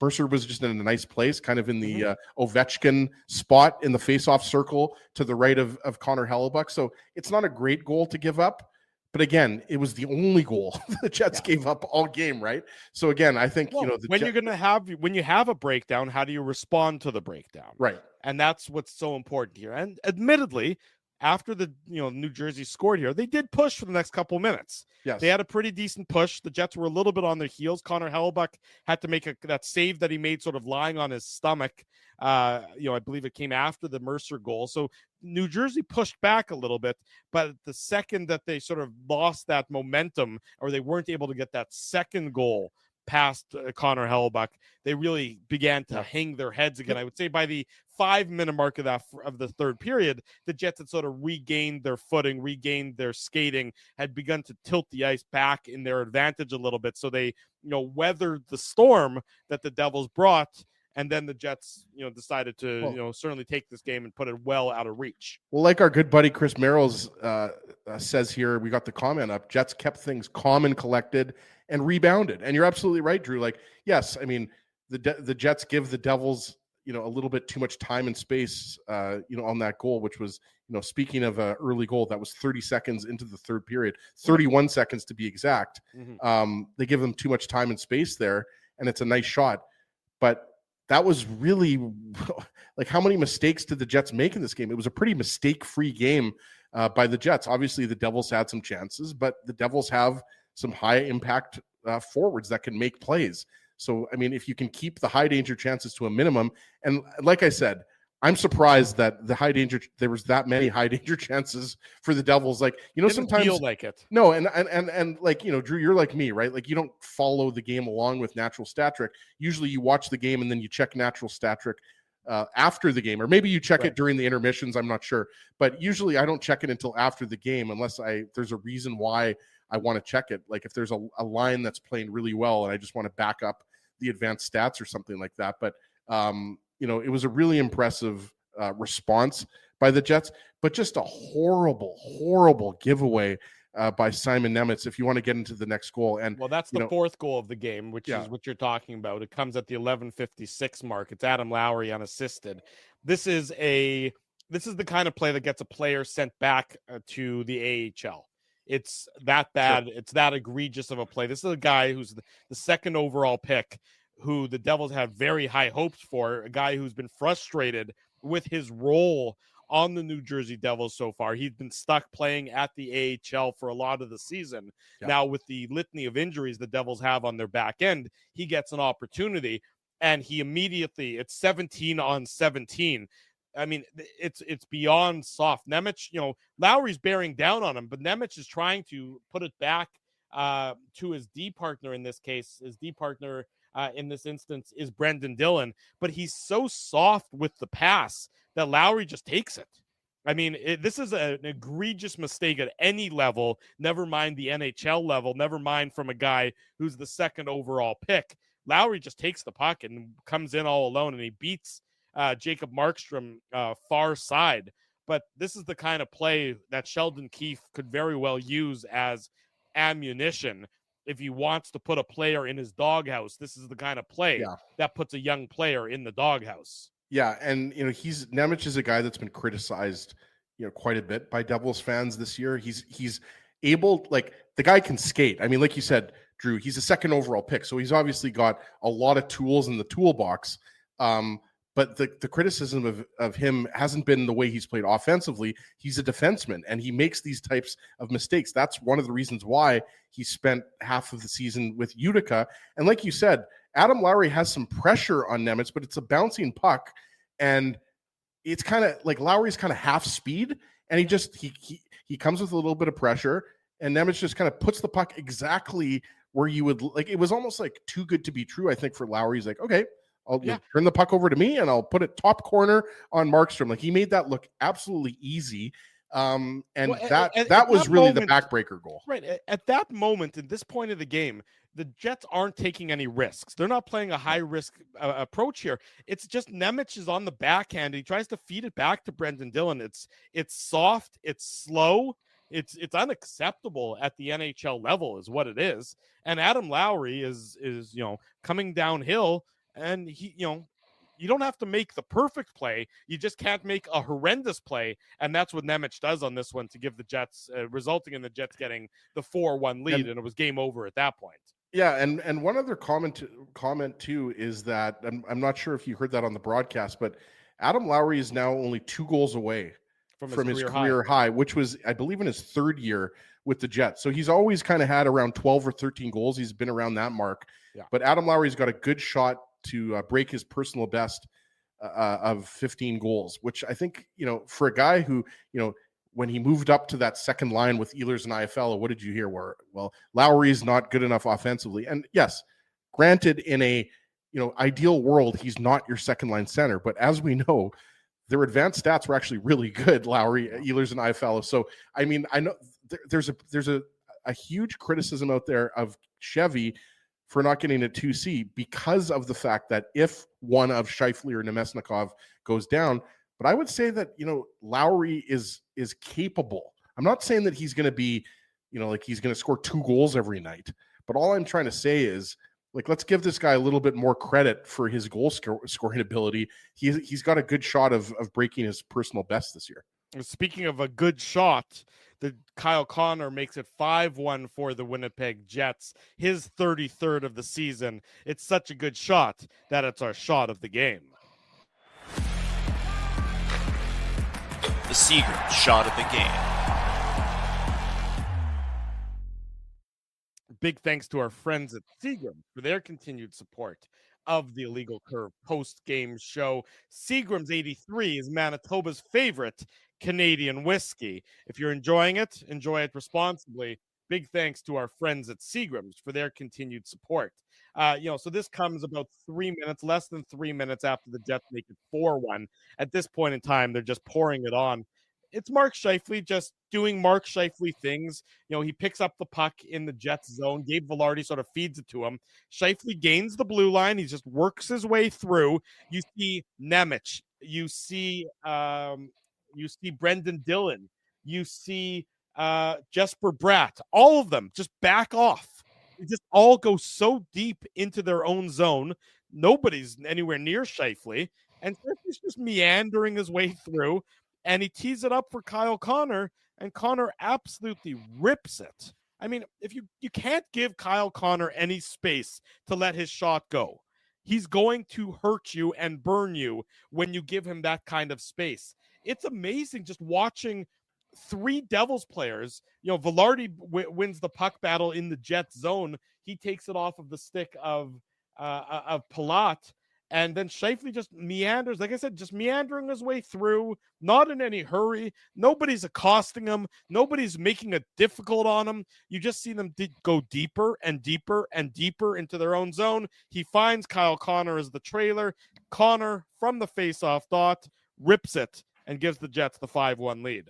Mercer was just in a nice place, kind of in the Ovechkin spot in the face-off circle to the right of Connor Hellebuyck. So it's not a great goal to give up. But again, it was the only goal the Jets gave up all game, right? So again, I think when you have a breakdown, how do you respond to the breakdown? Right. And that's what's so important here. And admittedly, after the New Jersey scored here, they did push for the next couple minutes. Yes. They had a pretty decent push. The Jets were a little bit on their heels. Connor Hellebuyck had to make that save that he made sort of lying on his stomach. I believe it came after the Mercer goal. So New Jersey pushed back a little bit, but the second that they sort of lost that momentum, or they weren't able to get that second goal past Connor Hellebuyck, they really began to hang their heads again. I would say by the 5-minute mark of the third period, the Jets had sort of regained their footing, regained their skating, had begun to tilt the ice back in their advantage a little bit. So they, weathered the storm that the Devils brought. And then the Jets, decided to, certainly take this game and put it well out of reach. Well, like our good buddy Chris Merrills says here, we got the comment up. Jets kept things calm and collected and rebounded. And you're absolutely right, Drew. Like, yes, I mean, the Jets give the Devils, a little bit too much time and space, on that goal, which was, speaking of an early goal, that was 30 seconds into the third period, 31 seconds to be exact. They give them too much time and space there, and it's a nice shot. But that was really like, how many mistakes did the Jets make in this game? It was a pretty mistake-free game by the Jets. Obviously, the Devils had some chances, but the Devils have some high-impact forwards that can make plays. So, I mean, if you can keep the high-danger chances to a minimum, and like I said, I'm surprised that there was that many high danger chances for the Devils. Like, Didn't sometimes feel like it. No, and like, Drew, you're like me, right? Like, you don't follow the game along with natural stat trick. Usually you watch the game and then you check natural stat trick after the game, or maybe you check it during the intermissions. I'm not sure, but usually I don't check it until after the game unless there's a reason why I want to check it. Like if there's a line that's playing really well and I just want to back up the advanced stats or something like that. But it was a really impressive response by the Jets, but just a horrible giveaway by Simon Nemec if you want to get into the next goal. And well, that's the fourth goal of the game, which is what you're talking about. It comes at the 11:56 mark. It's Adam Lowry unassisted. This is the kind of play that gets a player sent back to the AHL. It's that bad. Sure. It's that egregious of a play. This is a guy who's the second overall pick, who the Devils had very high hopes for, a guy who's been frustrated with his role on the New Jersey Devils so far. He's been stuck playing at the AHL for a lot of the season. Yeah. Now, with the litany of injuries the Devils have on their back end, he gets an opportunity, and he immediately, it's 17 on 17. I mean, it's beyond soft. Nemec, Lowry's bearing down on him, but Nemec is trying to put it back to his D partner in this case. His D partner in this instance is Brendan Dillon, but he's so soft with the pass that Lowry just takes it. I mean, this is an egregious mistake at any level, never mind the NHL level, never mind from a guy who's the second overall pick. Lowry just takes the puck and comes in all alone, and he beats Jacob Markstrom far side. But this is the kind of play that Sheldon Keefe could very well use as ammunition. If he wants to put a player in his doghouse, this is the kind of play that puts a young player in the doghouse. Yeah, and Nemec is a guy that's been criticized, quite a bit by Devils fans this year. He's able, like, the guy can skate. I mean, like you said, Drew, he's a second overall pick, so he's obviously got a lot of tools in the toolbox. But the criticism of him hasn't been the way he's played offensively. He's a defenseman, and he makes these types of mistakes. That's one of the reasons why he spent half of the season with Utica. And like you said, Adam Lowry has some pressure on Nemec, but it's a bouncing puck, and it's kind of like Lowry's kind of half speed, and he comes with a little bit of pressure, and Nemec just kind of puts the puck exactly where you would like. It was almost like too good to be true, I think, for Lowry. He's like, okay, I'll turn the puck over to me and I'll put it top corner on Markstrom. Like, he made that look absolutely easy. That was really the backbreaker goal. Right. At that moment, at this point of the game, the Jets aren't taking any risks. They're not playing a high risk approach here. It's just Nemec is on the backhand. He tries to feed it back to Brendan Dillon. It's soft. It's slow. It's unacceptable at the NHL level is what it is. And Adam Lowry is coming downhill. And you don't have to make the perfect play. You just can't make a horrendous play. And that's what Nemec does on this one to give the Jets, resulting in the Jets getting the 4-1 lead. And it was game over at that point. Yeah. And one other comment too is that, I'm not sure if you heard that on the broadcast, but Adam Lowry is now only 2 goals away from his career high, which was, I believe, in his 3rd year with the Jets. So he's always kind of had around 12 or 13 goals. He's been around that mark. Yeah. But Adam Lowry's got a good shot to break his personal best of 15 goals, which I think, for a guy who, when he moved up to that second line with Ehlers and Iafallo, what did you hear? Well, Lowry's not good enough offensively. And yes, granted, in a, ideal world, he's not your second line center. But as we know, their advanced stats were actually really good, Lowry, Ehlers, and Iafallo. So, I mean, I know there's a huge criticism out there of Chevy for not getting a 2C because of the fact that if one of Scheifele or Nemesnikov goes down, but I would say that, Lowry is capable. I'm not saying that he's going to be, like he's going to score 2 goals every night, but all I'm trying to say is, like, let's give this guy a little bit more credit for his goal scoring ability. He's got a good shot of breaking his personal best this year. Speaking of a good shot, Kyle Connor makes it 5-1 for the Winnipeg Jets, his 33rd of the season. It's such a good shot that it's our shot of the game. The Seagram shot of the game. Big thanks to our friends at Seagram for their continued support of the Illegal Curve post-game show. Seagram's 83 is Manitoba's favorite Canadian whiskey. If you're enjoying it, enjoy it responsibly. Big thanks to our friends at Seagram's for their continued support. So this comes about 3 minutes, less than 3 minutes after the Jets make it 4-1. At this point in time, they're just pouring it on. It's Mark Scheifele just doing Mark Scheifele things. He picks up the puck in the Jets zone. Gabe Vilardi sort of feeds it to him. Scheifele gains the blue line. He just works his way through. You see Nemec. You see Brendan Dillon. You see Jesper Bratt. All of them just back off. They just all go so deep into their own zone. Nobody's anywhere near Scheifele. And Scheifele's just meandering his way through. And he tees it up for Kyle Connor, and Connor absolutely rips it. I mean, if you can't give Kyle Connor any space to let his shot go. He's going to hurt you and burn you when you give him that kind of space. It's amazing just watching three Devils players. Vilardi wins the puck battle in the Jets zone. He takes it off of the stick of Palat. And then Scheifele just meanders, like I said, just meandering his way through, not in any hurry. Nobody's accosting him. Nobody's making it difficult on him. You just see them go deeper and deeper and deeper into their own zone. He finds Kyle Connor as the trailer. Connor, from the faceoff dot, rips it and gives the Jets the 5-1 lead.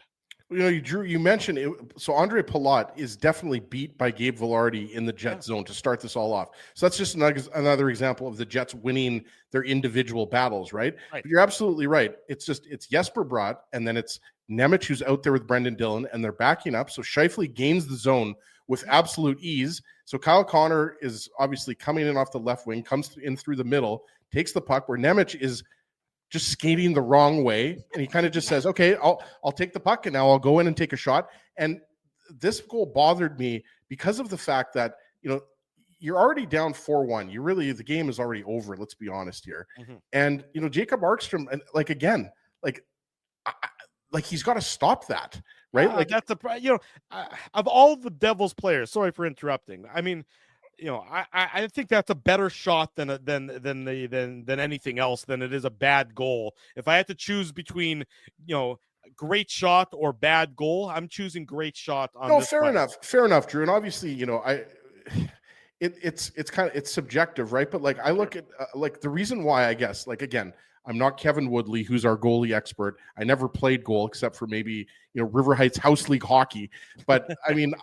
You mentioned it. So Andre Palat is definitely beat by Gabe Vilardi in the Jets zone to start this all off. So that's just another example of the Jets winning their individual battles, right? But you're absolutely right. It's Jesper Bratt, and then it's Nemec who's out there with Brendan Dillon, and they're backing up. So Scheifele gains the zone with absolute ease. So Kyle Connor is obviously coming in off the left wing, comes in through the middle, takes the puck where Nemec is just skating the wrong way, and he kind of just says, okay, I'll take the puck, and now I'll go in and take a shot. And this goal bothered me because of the fact that you're already down 4-1. The game is already over, let's be honest here. Mm-hmm. And Jacob Markstrom, and he's got to stop that, right? That's of all the Devils players, sorry for interrupting, I mean, I think that's a better shot than anything else. Than it is a bad goal. If I had to choose between great shot or bad goal, I'm choosing great shot. Fair enough, Drew. And obviously, it's subjective, right? But I look at the reason why, I guess, again, I'm not Kevin Woodley, who's our goalie expert. I never played goal except for maybe River Heights House League hockey. But I mean,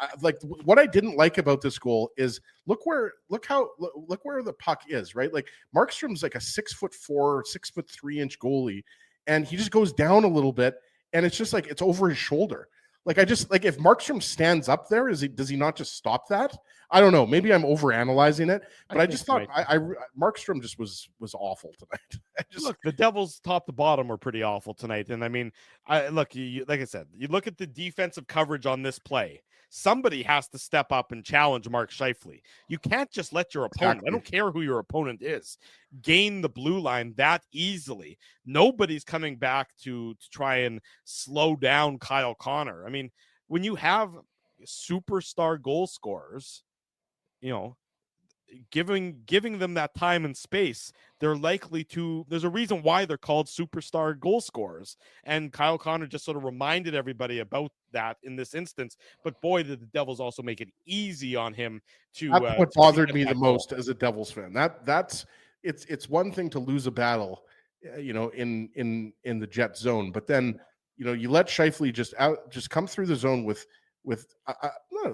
what I didn't like about this goal is look where the puck is, right? Markstrom's a 6'4", 6'3" goalie, and he just goes down a little bit, and it's just it's over his shoulder. If Markstrom stands up there, does he not just stop that? I don't know. Maybe I'm overanalyzing it, but I just thought Markstrom just was awful tonight. Look, the Devils top to bottom were pretty awful tonight. And I mean, like I said, you look at the defensive coverage on this play. Somebody has to step up and challenge Mark Scheifele. You can't just let your opponent, I don't care who your opponent is, gain the blue line that easily. Nobody's coming back to try and slow down Kyle Connor. I mean, when you have superstar goal scorers, giving them that time and space, they're likely to. There's a reason why they're called superstar goal scorers, and Kyle Connor just sort of reminded everybody about that in this instance. But boy, did the Devils also make it easy on him to. That's what bothered me the most as a Devils fan. It's one thing to lose a battle, in the Jet zone, but then you let Scheifele just come through the zone with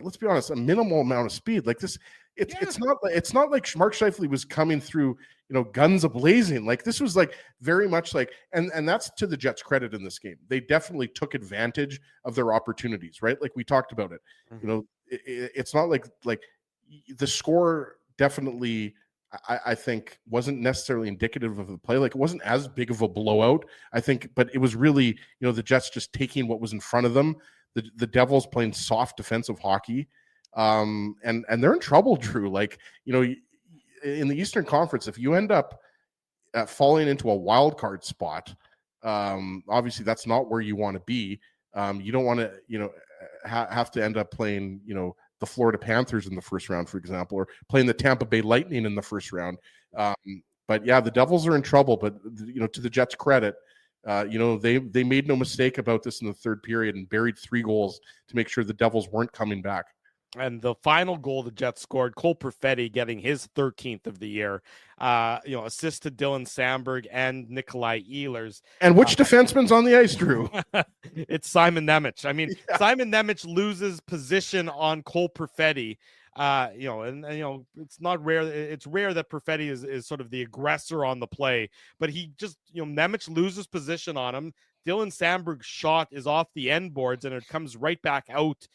let's be honest, a minimal amount of speed like this. It's not like Mark Scheifele was coming through, guns a-blazing. This was very much and that's to the Jets' credit in this game. They definitely took advantage of their opportunities, right? We talked about it. Mm-hmm. It's not like the score definitely, I think, wasn't necessarily indicative of the play. It wasn't as big of a blowout, I think, but it was really, the Jets just taking what was in front of them. The Devils playing soft defensive hockey. And they're in trouble, Drew. In the Eastern Conference, if you end up falling into a wild card spot, obviously that's not where you want to be. You don't want to, have to end up playing, the Florida Panthers in the first round, for example, or playing the Tampa Bay Lightning in the first round. But yeah, the Devils are in trouble. But to the Jets' credit, they made no mistake about this in the third period and buried 3 goals to make sure the Devils weren't coming back. And the final goal the Jets scored, Cole Perfetti getting his 13th of the year. Assist to Dylan Sandberg and Nikolai Ehlers. And which defenseman's on the ice, Drew? It's Simon Nemec. I mean, yeah. Simon Nemec loses position on Cole Perfetti. It's not rare. It's rare that Perfetti is sort of the aggressor on the play, but he just, Nemec loses position on him. Dylan Sandberg's shot is off the end boards and it comes right back out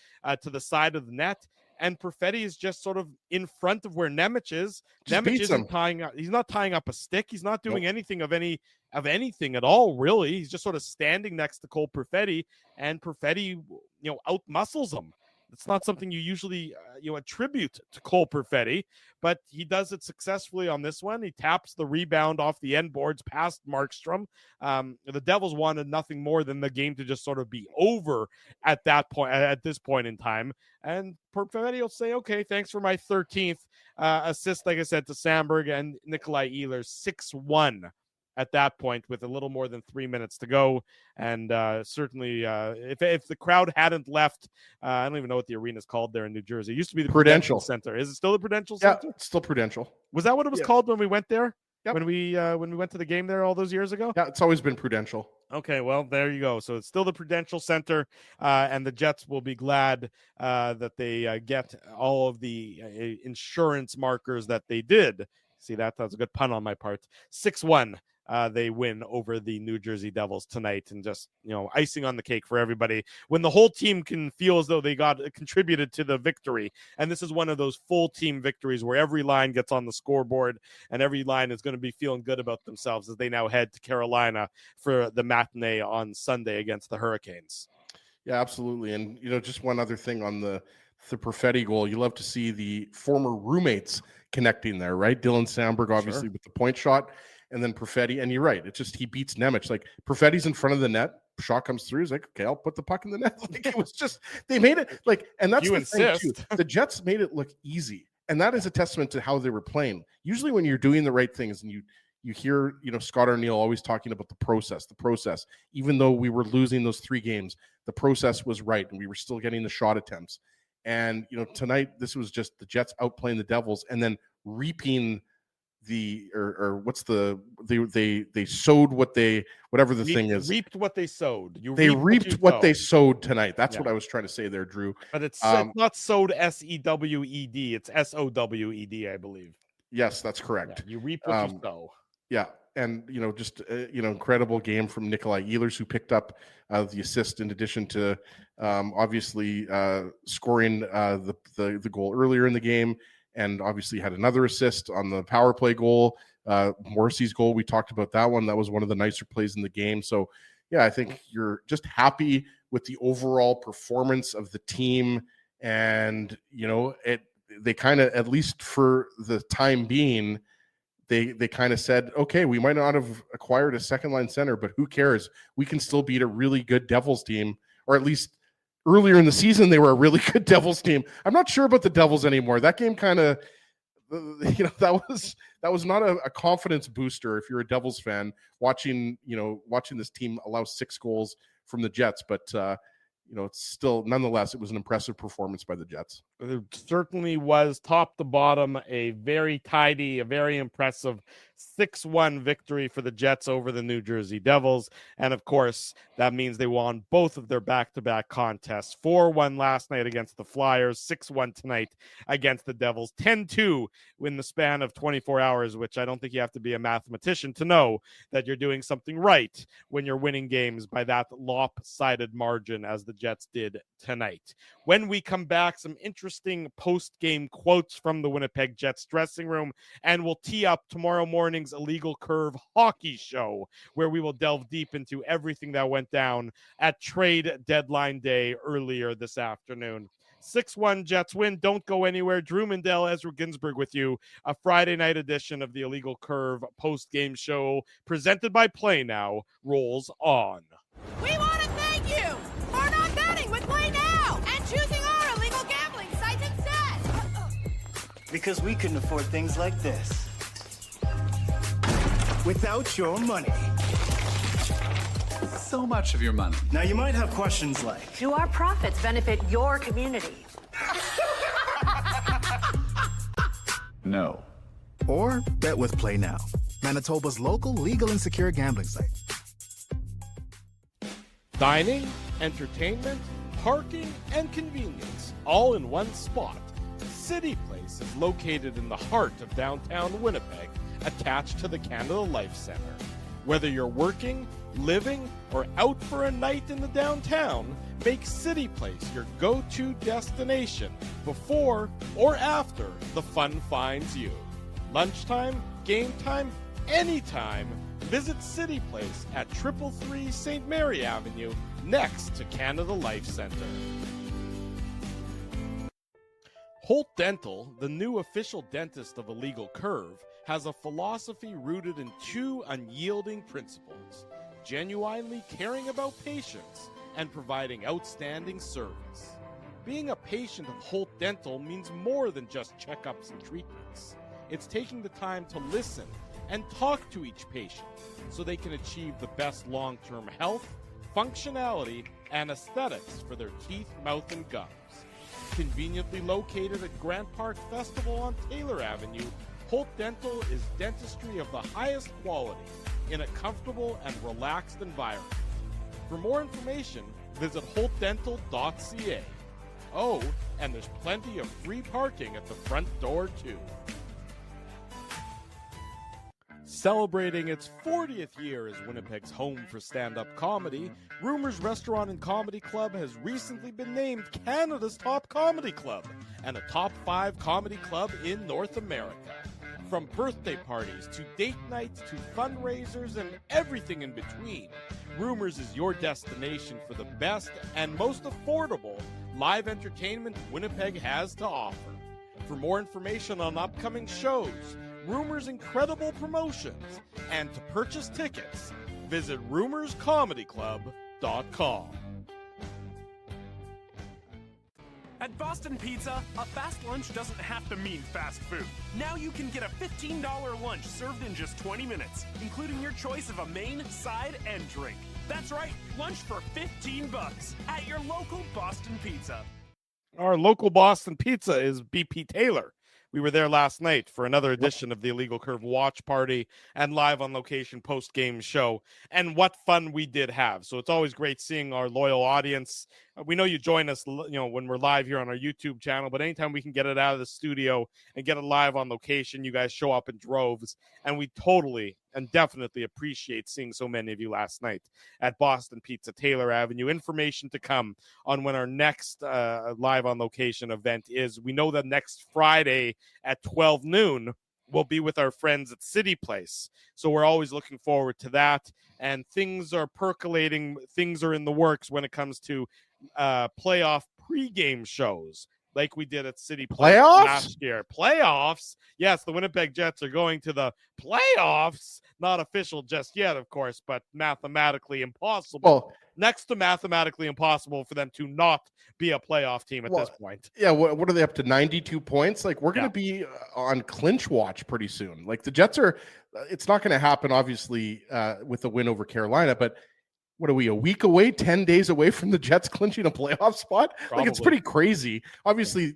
to the side of the net. And Perfetti is just sort of in front of where Nemec is. Nemec isn't tying up. He's not tying up a stick. He's not doing anything of anything at all, really. He's just sort of standing next to Cole Perfetti, and Perfetti, out muscles him. It's not something you usually attribute to Cole Perfetti, but he does it successfully on this one. He taps the rebound off the end boards past Markstrom. The Devils wanted nothing more than the game to just sort of be over at this point in time. And Perfetti will say, okay, thanks for my 13th assist, like I said, to Sandberg and Nikolai Ehlers, 6-1. At that point, with a little more than 3 minutes to go. And certainly, if the crowd hadn't left, I don't even know what the arena is called there in New Jersey. It used to be the Prudential Center. Is it still the Prudential Center? Yeah, it's still Prudential. Was that what it was called when we went there? Yep. When we went to the game there all those years ago? Yeah, it's always been Prudential. Okay, well, there you go. So it's still the Prudential Center, and the Jets will be glad that they get all of the insurance markers that they did. See, that was a good pun on my part. 6-1. They win over the New Jersey Devils tonight, and just, icing on the cake for everybody when the whole team can feel as though they contributed to the victory. And this is one of those full team victories where every line gets on the scoreboard and every line is going to be feeling good about themselves as they now head to Carolina for the matinee on Sunday against the Hurricanes. Yeah, absolutely. And, just one other thing on the Perfetti goal, you love to see the former roommates connecting there, right? Dylan Sandberg, obviously, with the point shot. And then Perfetti, and you're right. It's just he beats Nemec. Like, Perfetti's in front of the net. Shot comes through. He's like, okay, I'll put the puck in the net. Like, it was just, they made it like, and that's the thing too. The Jets made it look easy, and that is a testament to how they were playing. Usually, when you're doing the right things, and you hear Scott Arniel always talking about the process. Even though we were losing those 3 games, the process was right, and we were still getting the shot attempts. And tonight, this was just the Jets outplaying the Devils, and then reaping they sowed whatever the thing is. Reaped what they sowed. They reaped what they sowed tonight. That's what I was trying to say there, Drew. But it's not sowed SEWED. It's SOWED, I believe. Yes, that's correct. Yeah, you reap what you sow. Yeah, and just incredible game from Nikolai Ehlers, who picked up the assist in addition to obviously scoring the goal earlier in the game. And obviously had another assist on the power play goal. Morrissey's goal, we talked about that one. That was one of the nicer plays in the game. So, yeah, I think you're just happy with the overall performance of the team. And, they kind of, at least for the time being, they kind of said, okay, we might not have acquired a second-line center, but who cares? We can still beat a really good Devils team, or at least earlier in the season, they were a really good Devils team. I'm not sure about the Devils anymore. That game kind of, that was not a confidence booster if you're a Devils fan watching this team allow 6 goals from the Jets. But it's still, nonetheless, it was an impressive performance by the Jets. It certainly was, top to bottom, a very tidy, a very impressive 6-1 victory for the Jets over the New Jersey Devils. And of course, that means they won both of their back-to-back contests. 4-1 last night against the Flyers, 6-1 tonight against the Devils, 10-2 in the span of 24 hours, which I don't think you have to be a mathematician to know that you're doing something right when you're winning games by that lopsided margin as the Jets did tonight. When we come back, some interesting post-game quotes from the Winnipeg Jets dressing room, and we'll tee up tomorrow morning's Illegal Curve hockey show, where we will delve deep into everything that went down at trade deadline day earlier this afternoon. 6-1 Jets win. Don't go anywhere. Drew Mandel, Ezra Ginsburg with you. A Friday night edition of the Illegal Curve post-game show presented by Play Now rolls on. We want to thank you for not betting with Play Now and choosing our illegal gambling site instead. Because we couldn't afford things like this. without your money. So much of your money. Now, you might have questions like, Do our profits benefit your community? No. or bet with Play Now, Manitoba's local legal and secure gambling site. Dining, entertainment, parking, and convenience, all in one spot. City Place is located in the heart of downtown Winnipeg, attached to the Canada Life Centre. Whether you're working, living, or out for a night in the downtown, make City Place your go-to destination before or after the fun finds you. Lunchtime, game time, anytime, visit City Place at 333 St. Mary Avenue, next to Canada Life Centre. Holt Dental, the new official dentist of Illegal Curve, has a philosophy rooted in two unyielding principles: genuinely caring about patients and providing outstanding service. Being a patient of Holt Dental means more than just checkups and treatments. It's taking the time to listen and talk to each patient so they can achieve the best long-term health, functionality, and aesthetics for their teeth, mouth, and gums. Conveniently located at Grant Park Festival on Taylor Avenue, Holt Dental is dentistry of the highest quality in a comfortable and relaxed environment. For more information, visit holtdental.ca. Oh, and there's plenty of free parking at the front door, too. Celebrating its 40th year as Winnipeg's home for stand-up comedy, Rumors Restaurant and Comedy Club has recently been named Canada's top comedy club and a top 5 comedy club in North America. From birthday parties to date nights to fundraisers and everything in between, Rumors is your destination for the best and most affordable live entertainment Winnipeg has to offer. For more information on upcoming shows, Rumors' incredible promotions, and to purchase tickets, visit rumorscomedyclub.com. At Boston Pizza, a fast lunch doesn't have to mean fast food. Now you can get a $15 lunch served in just 20 minutes, including your choice of a main, side, and drink. That's right, lunch for $15 at your local Boston Pizza. Our local Boston Pizza is BP Taylor. We were there last night for another edition of the Illegal Curve watch party and live on location post-game show. And what fun we did have. So it's always great seeing our loyal audience. We know you join us, when we're live here on our YouTube channel, but anytime we can get it out of the studio and get it live on location, you guys show up in droves. And we totally and definitely appreciate seeing so many of you last night at Boston Pizza, Taylor Avenue. Information to come on when our next live on location event is. We know that next Friday at 12 noon, we'll be with our friends at City Place. So we're always looking forward to that. And things are percolating. Things are in the works when it comes to playoff pregame shows, like we did at City Place last year. Playoffs? Yes, the Winnipeg Jets are going to the playoffs. Not official just yet, of course, but mathematically impossible. Well, next to mathematically impossible for them to not be a playoff team at this point. Yeah, what are they up to, 92 points? Like, we're going to be on clinch watch pretty soon. Like, the Jets are, it's not going to happen, obviously, with the win over Carolina, but what are we, a week away, 10 days away from the Jets clinching a playoff spot? Probably. Like, it's pretty crazy. Obviously,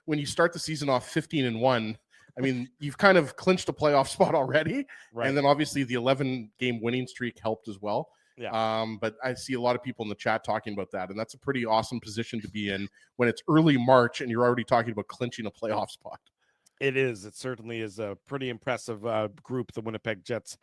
when you start the season off 15-1, I mean, you've kind of clinched a playoff spot already. Right. And then obviously the 11-game winning streak helped as well. Yeah. But I see a lot of people in the chat talking about that, and that's a pretty awesome position to be in when it's early March and you're already talking about clinching a playoff spot. It is. It certainly is a pretty impressive group the Winnipeg Jets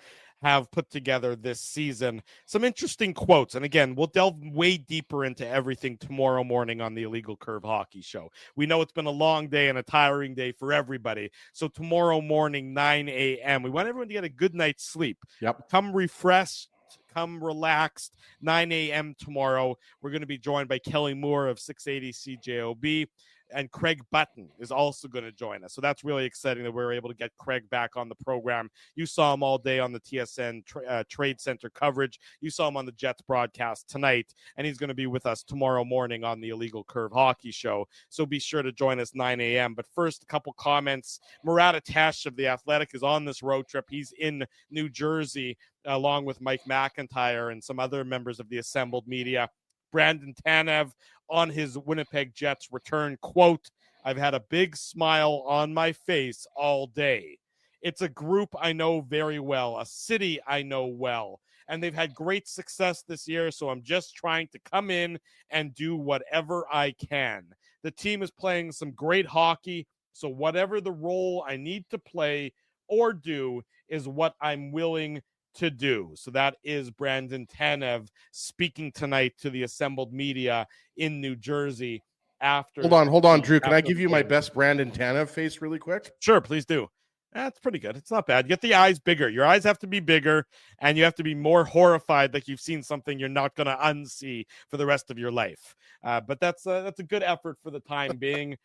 have put together this season. Some interesting quotes. And again, we'll delve way deeper into everything tomorrow morning on the Illegal Curve Hockey Show. We know it's been a long day and a tiring day for everybody. So tomorrow morning, 9 a.m., we want everyone to get a good night's sleep. Yep. Come refreshed. Come relaxed. 9 a.m. tomorrow. We're going to be joined by Kelly Moore of 680 CJOB. and Craig Button is also going to join us. So that's really exciting that we're able to get Craig back on the program. You saw him all day on the TSN Trade Center coverage. You saw him on the Jets broadcast tonight, and he's going to be with us tomorrow morning on the Illegal Curve Hockey Show. So be sure to join us 9 a.m. But first, a couple comments. Murat Atesh of The Athletic is on this road trip. He's in New Jersey along with Mike McIntyre and some other members of the assembled media. Brandon Tanev on his Winnipeg Jets return, quote, "I've had a big smile on my face all day. It's a group I know very well, a city I know well, and they've had great success this year, so I'm just trying to come in and do whatever I can. The team is playing some great hockey, so whatever the role I need to play or do is what I'm willing to do." So that is Brandon Tanev speaking tonight to the assembled media in New Jersey after. Hold on, Drew. Can I give you my best Brandon Tanev face really quick? Sure, please do. That's pretty good. It's not bad. You get the eyes bigger. Your eyes have to be bigger, and you have to be more horrified like you've seen something you're not going to unsee for the rest of your life. But that's a good effort for the time being.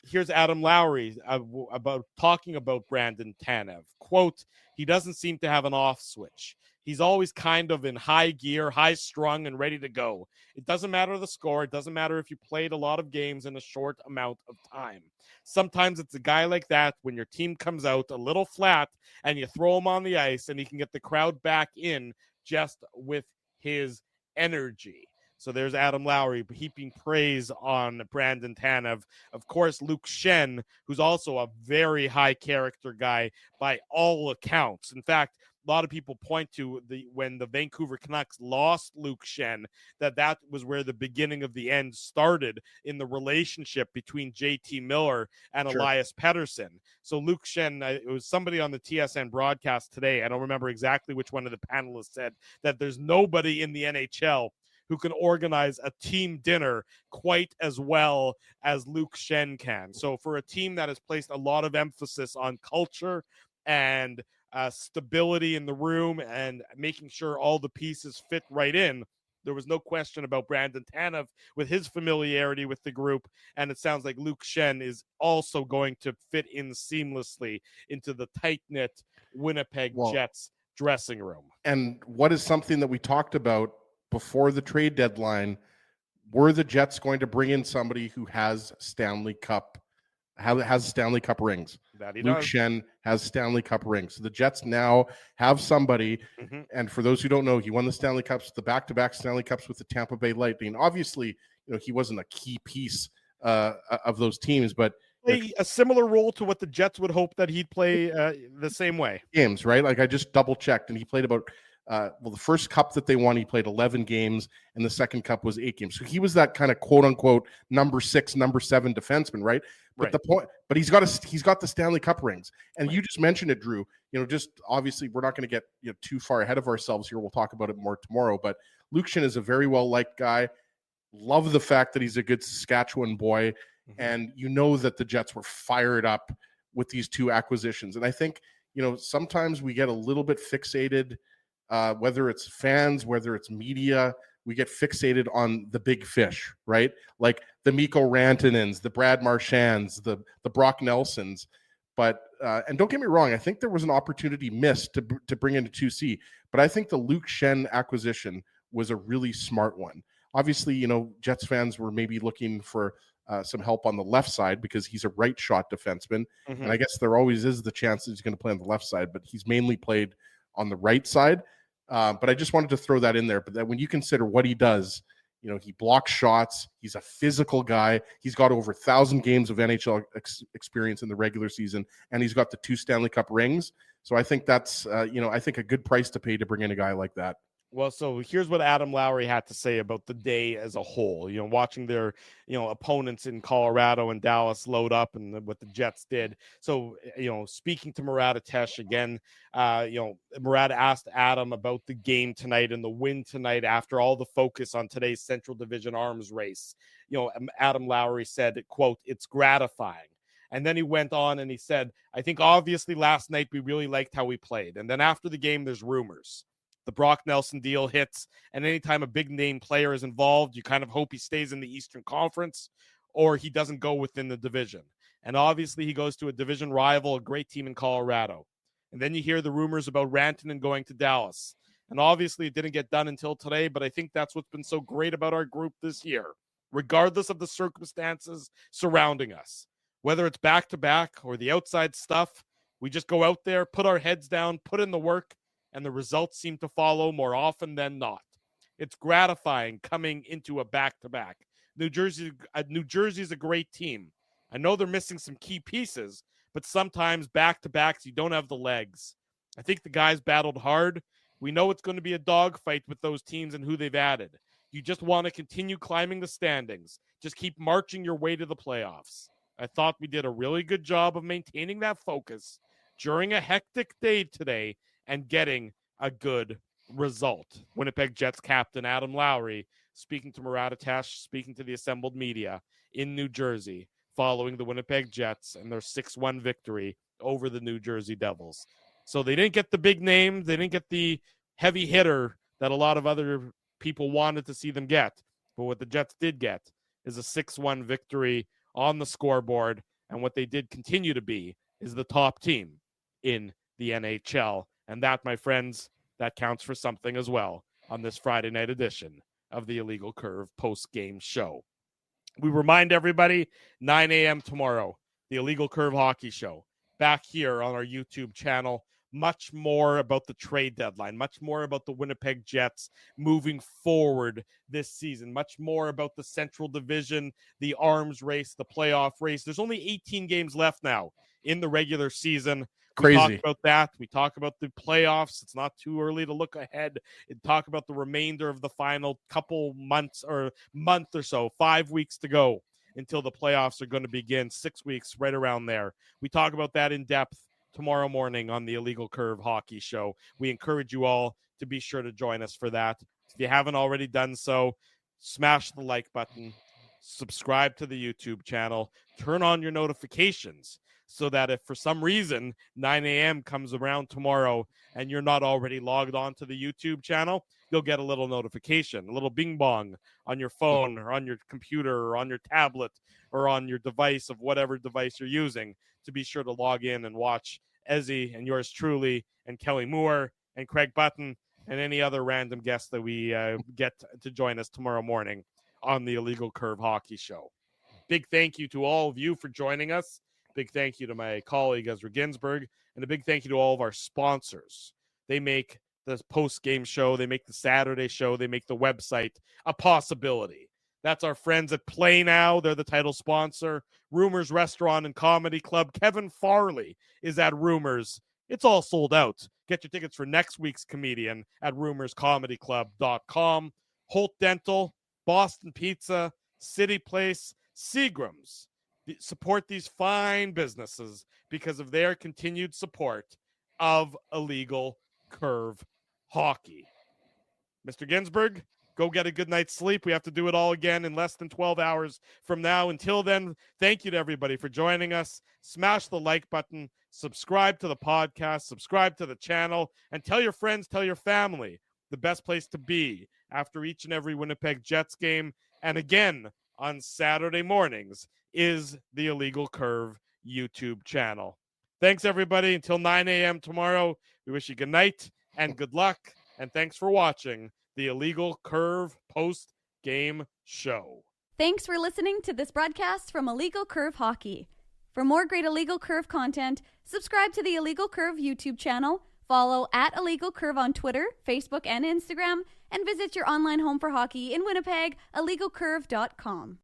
Here's Adam Lowry about talking about Brandon Tanev. Quote, "He doesn't seem to have an off switch. He's always kind of in high gear, high strung, and ready to go. It doesn't matter the score. It doesn't matter if you played a lot of games in a short amount of time. Sometimes it's a guy like that when your team comes out a little flat and you throw him on the ice and he can get the crowd back in just with his energy." So there's Adam Lowry heaping praise on Brandon Tanev. Of course, Luke Shen, who's also a very high character guy by all accounts. In fact, a lot of people point to when the Vancouver Canucks lost Luke Shen, that was where the beginning of the end started in the relationship between JT Miller and Sure. Elias Pettersson. So Luke Shen, it was somebody on the TSN broadcast today, I don't remember exactly which one of the panelists said, that there's nobody in the NHL who can organize a team dinner quite as well as Luke Shen can. So for a team that has placed a lot of emphasis on culture and stability in the room and making sure all the pieces fit right in, there was no question about Brandon Tanev with his familiarity with the group, and it sounds like Luke Shen is also going to fit in seamlessly into the tight-knit Winnipeg Jets dressing room. And what is something that we talked about before the trade deadline? Were the Jets going to bring in somebody who has Stanley Cup rings? Luke Shen has Stanley Cup rings. So the Jets now have somebody, and for those who don't know, he won the Stanley Cups, the back-to-back Stanley Cups with the Tampa Bay Lightning. Obviously, he wasn't a key piece of those teams, but a similar role to what the Jets would hope that he'd play the same way. Games, right? Like I just double-checked, and he played about the first cup that they won, he played 11 games, and the second cup was 8 games. So he was that kind of quote unquote number 6, number 7 defenseman, right? But the point, but he's got the Stanley Cup rings, and you just mentioned it, Drew. Just obviously we're not going to get too far ahead of ourselves here. We'll talk about it more tomorrow. But Luke Shen is a very well liked guy. Love the fact that he's a good Saskatchewan boy, and that the Jets were fired up with these 2 acquisitions. And I think sometimes we get a little bit fixated. Whether it's fans, whether it's media, we get fixated on the big fish, right? Like the Mikko Rantanens, the Brad Marchands, the Brock Nelsons. But and don't get me wrong, I think there was an opportunity missed to bring in a 2C. But I think the Luke Shen acquisition was a really smart one. Obviously, Jets fans were maybe looking for some help on the left side because he's a right shot defenseman. And I guess there always is the chance that he's going to play on the left side, but he's mainly played on the right side. But I just wanted to throw that in there. But that when you consider what he does, he blocks shots. He's a physical guy. He's got over 1,000 games of NHL experience in the regular season, and he's got the 2 Stanley Cup rings. So I think that's, I think a good price to pay to bring in a guy like that. Well, so here's what Adam Lowry had to say about the day as a whole. Watching their, opponents in Colorado and Dallas load up and what the Jets did. So, speaking to Murat Atesh again, Murat asked Adam about the game tonight and the win tonight after all the focus on today's Central Division arms race. Adam Lowry said, quote, "It's gratifying." And then he went on and he said, "I think obviously last night we really liked how we played. And then after the game, there's rumors. The Brock Nelson deal hits, and anytime a big name player is involved, you kind of hope he stays in the Eastern Conference or he doesn't go within the division. And obviously he goes to a division rival, a great team in Colorado. And then you hear the rumors about Rantanen going to Dallas. And obviously it didn't get done until today, but I think that's what's been so great about our group this year, regardless of the circumstances surrounding us. Whether it's back-to-back or the outside stuff, we just go out there, put our heads down, put in the work, and the results seem to follow more often than not. It's gratifying coming into a back-to-back. New Jersey's a great team. I know they're missing some key pieces, but sometimes back-to-backs, you don't have the legs. I think the guys battled hard. We know it's going to be a dogfight with those teams and who they've added. You just want to continue climbing the standings. Just keep marching your way to the playoffs. I thought we did a really good job of maintaining that focus during a hectic day today and getting a good result. Winnipeg Jets captain Adam Lowry speaking to Murat Atesh, speaking to the assembled media in New Jersey following the Winnipeg Jets and their 6-1 victory over the New Jersey Devils. So they didn't get the big name. They didn't get the heavy hitter that a lot of other people wanted to see them get. But what the Jets did get is a 6-1 victory on the scoreboard. And what they did continue to be is the top team in the NHL. And that, my friends, that counts for something as well on this Friday night edition of the Illegal Curve post-game show. We remind everybody, 9 a.m. tomorrow, the Illegal Curve Hockey Show, back here on our YouTube channel. Much more about the trade deadline, much more about the Winnipeg Jets moving forward this season, much more about the Central Division, the arms race, the playoff race. There's only 18 games left now in the regular season. We talk about that. We talk about the playoffs. It's not too early to look ahead and talk about the remainder of the final couple months or month or so, 5 weeks to go until the playoffs are going to begin, 6 weeks, right around there. We talk about that in depth tomorrow morning on the Illegal Curve Hockey Show. We encourage you all to be sure to join us for that. If you haven't already done so, smash the like button, subscribe to the YouTube channel, turn on your notifications so that if for some reason 9 a.m. comes around tomorrow and you're not already logged on to the YouTube channel, you'll get a little notification, a little bing bong on your phone or on your computer or on your tablet or on your device of whatever device you're using to be sure to log in and watch Ezzy and yours truly and Kelly Moore and Craig Button and any other random guests that we get to join us tomorrow morning on the Illegal Curve Hockey Show. Big thank you to all of you for joining us. Big thank you to my colleague Ezra Ginsburg, and a big thank you to all of our sponsors. They make the post-game show, they make the Saturday show, they make the website a possibility. That's our friends at Play Now. They're the title sponsor. Rumors Restaurant and Comedy Club. Kevin Farley is at Rumors. It's all sold out. Get your tickets for next week's comedian at rumorscomedyclub.com. Holt Dental, Boston Pizza, City Place, Seagram's. Support these fine businesses because of their continued support of Illegal Curve Hockey. Mr. Ginsburg, go get a good night's sleep. We have to do it all again in less than 12 hours from now. Until then, thank you to everybody for joining us. Smash the like button, subscribe to the podcast, subscribe to the channel, and tell your friends, tell your family the best place to be after each and every Winnipeg Jets game. And again, on Saturday mornings is the Illegal Curve YouTube channel. Thanks, everybody. Until 9 a.m. tomorrow, we wish you good night and good luck. And thanks for watching the Illegal Curve post-game show. Thanks for listening to this broadcast from Illegal Curve Hockey. For more great Illegal Curve content, subscribe to the Illegal Curve YouTube channel, follow at Illegal Curve on Twitter, Facebook, and Instagram, and visit your online home for hockey in Winnipeg, illegalcurve.com.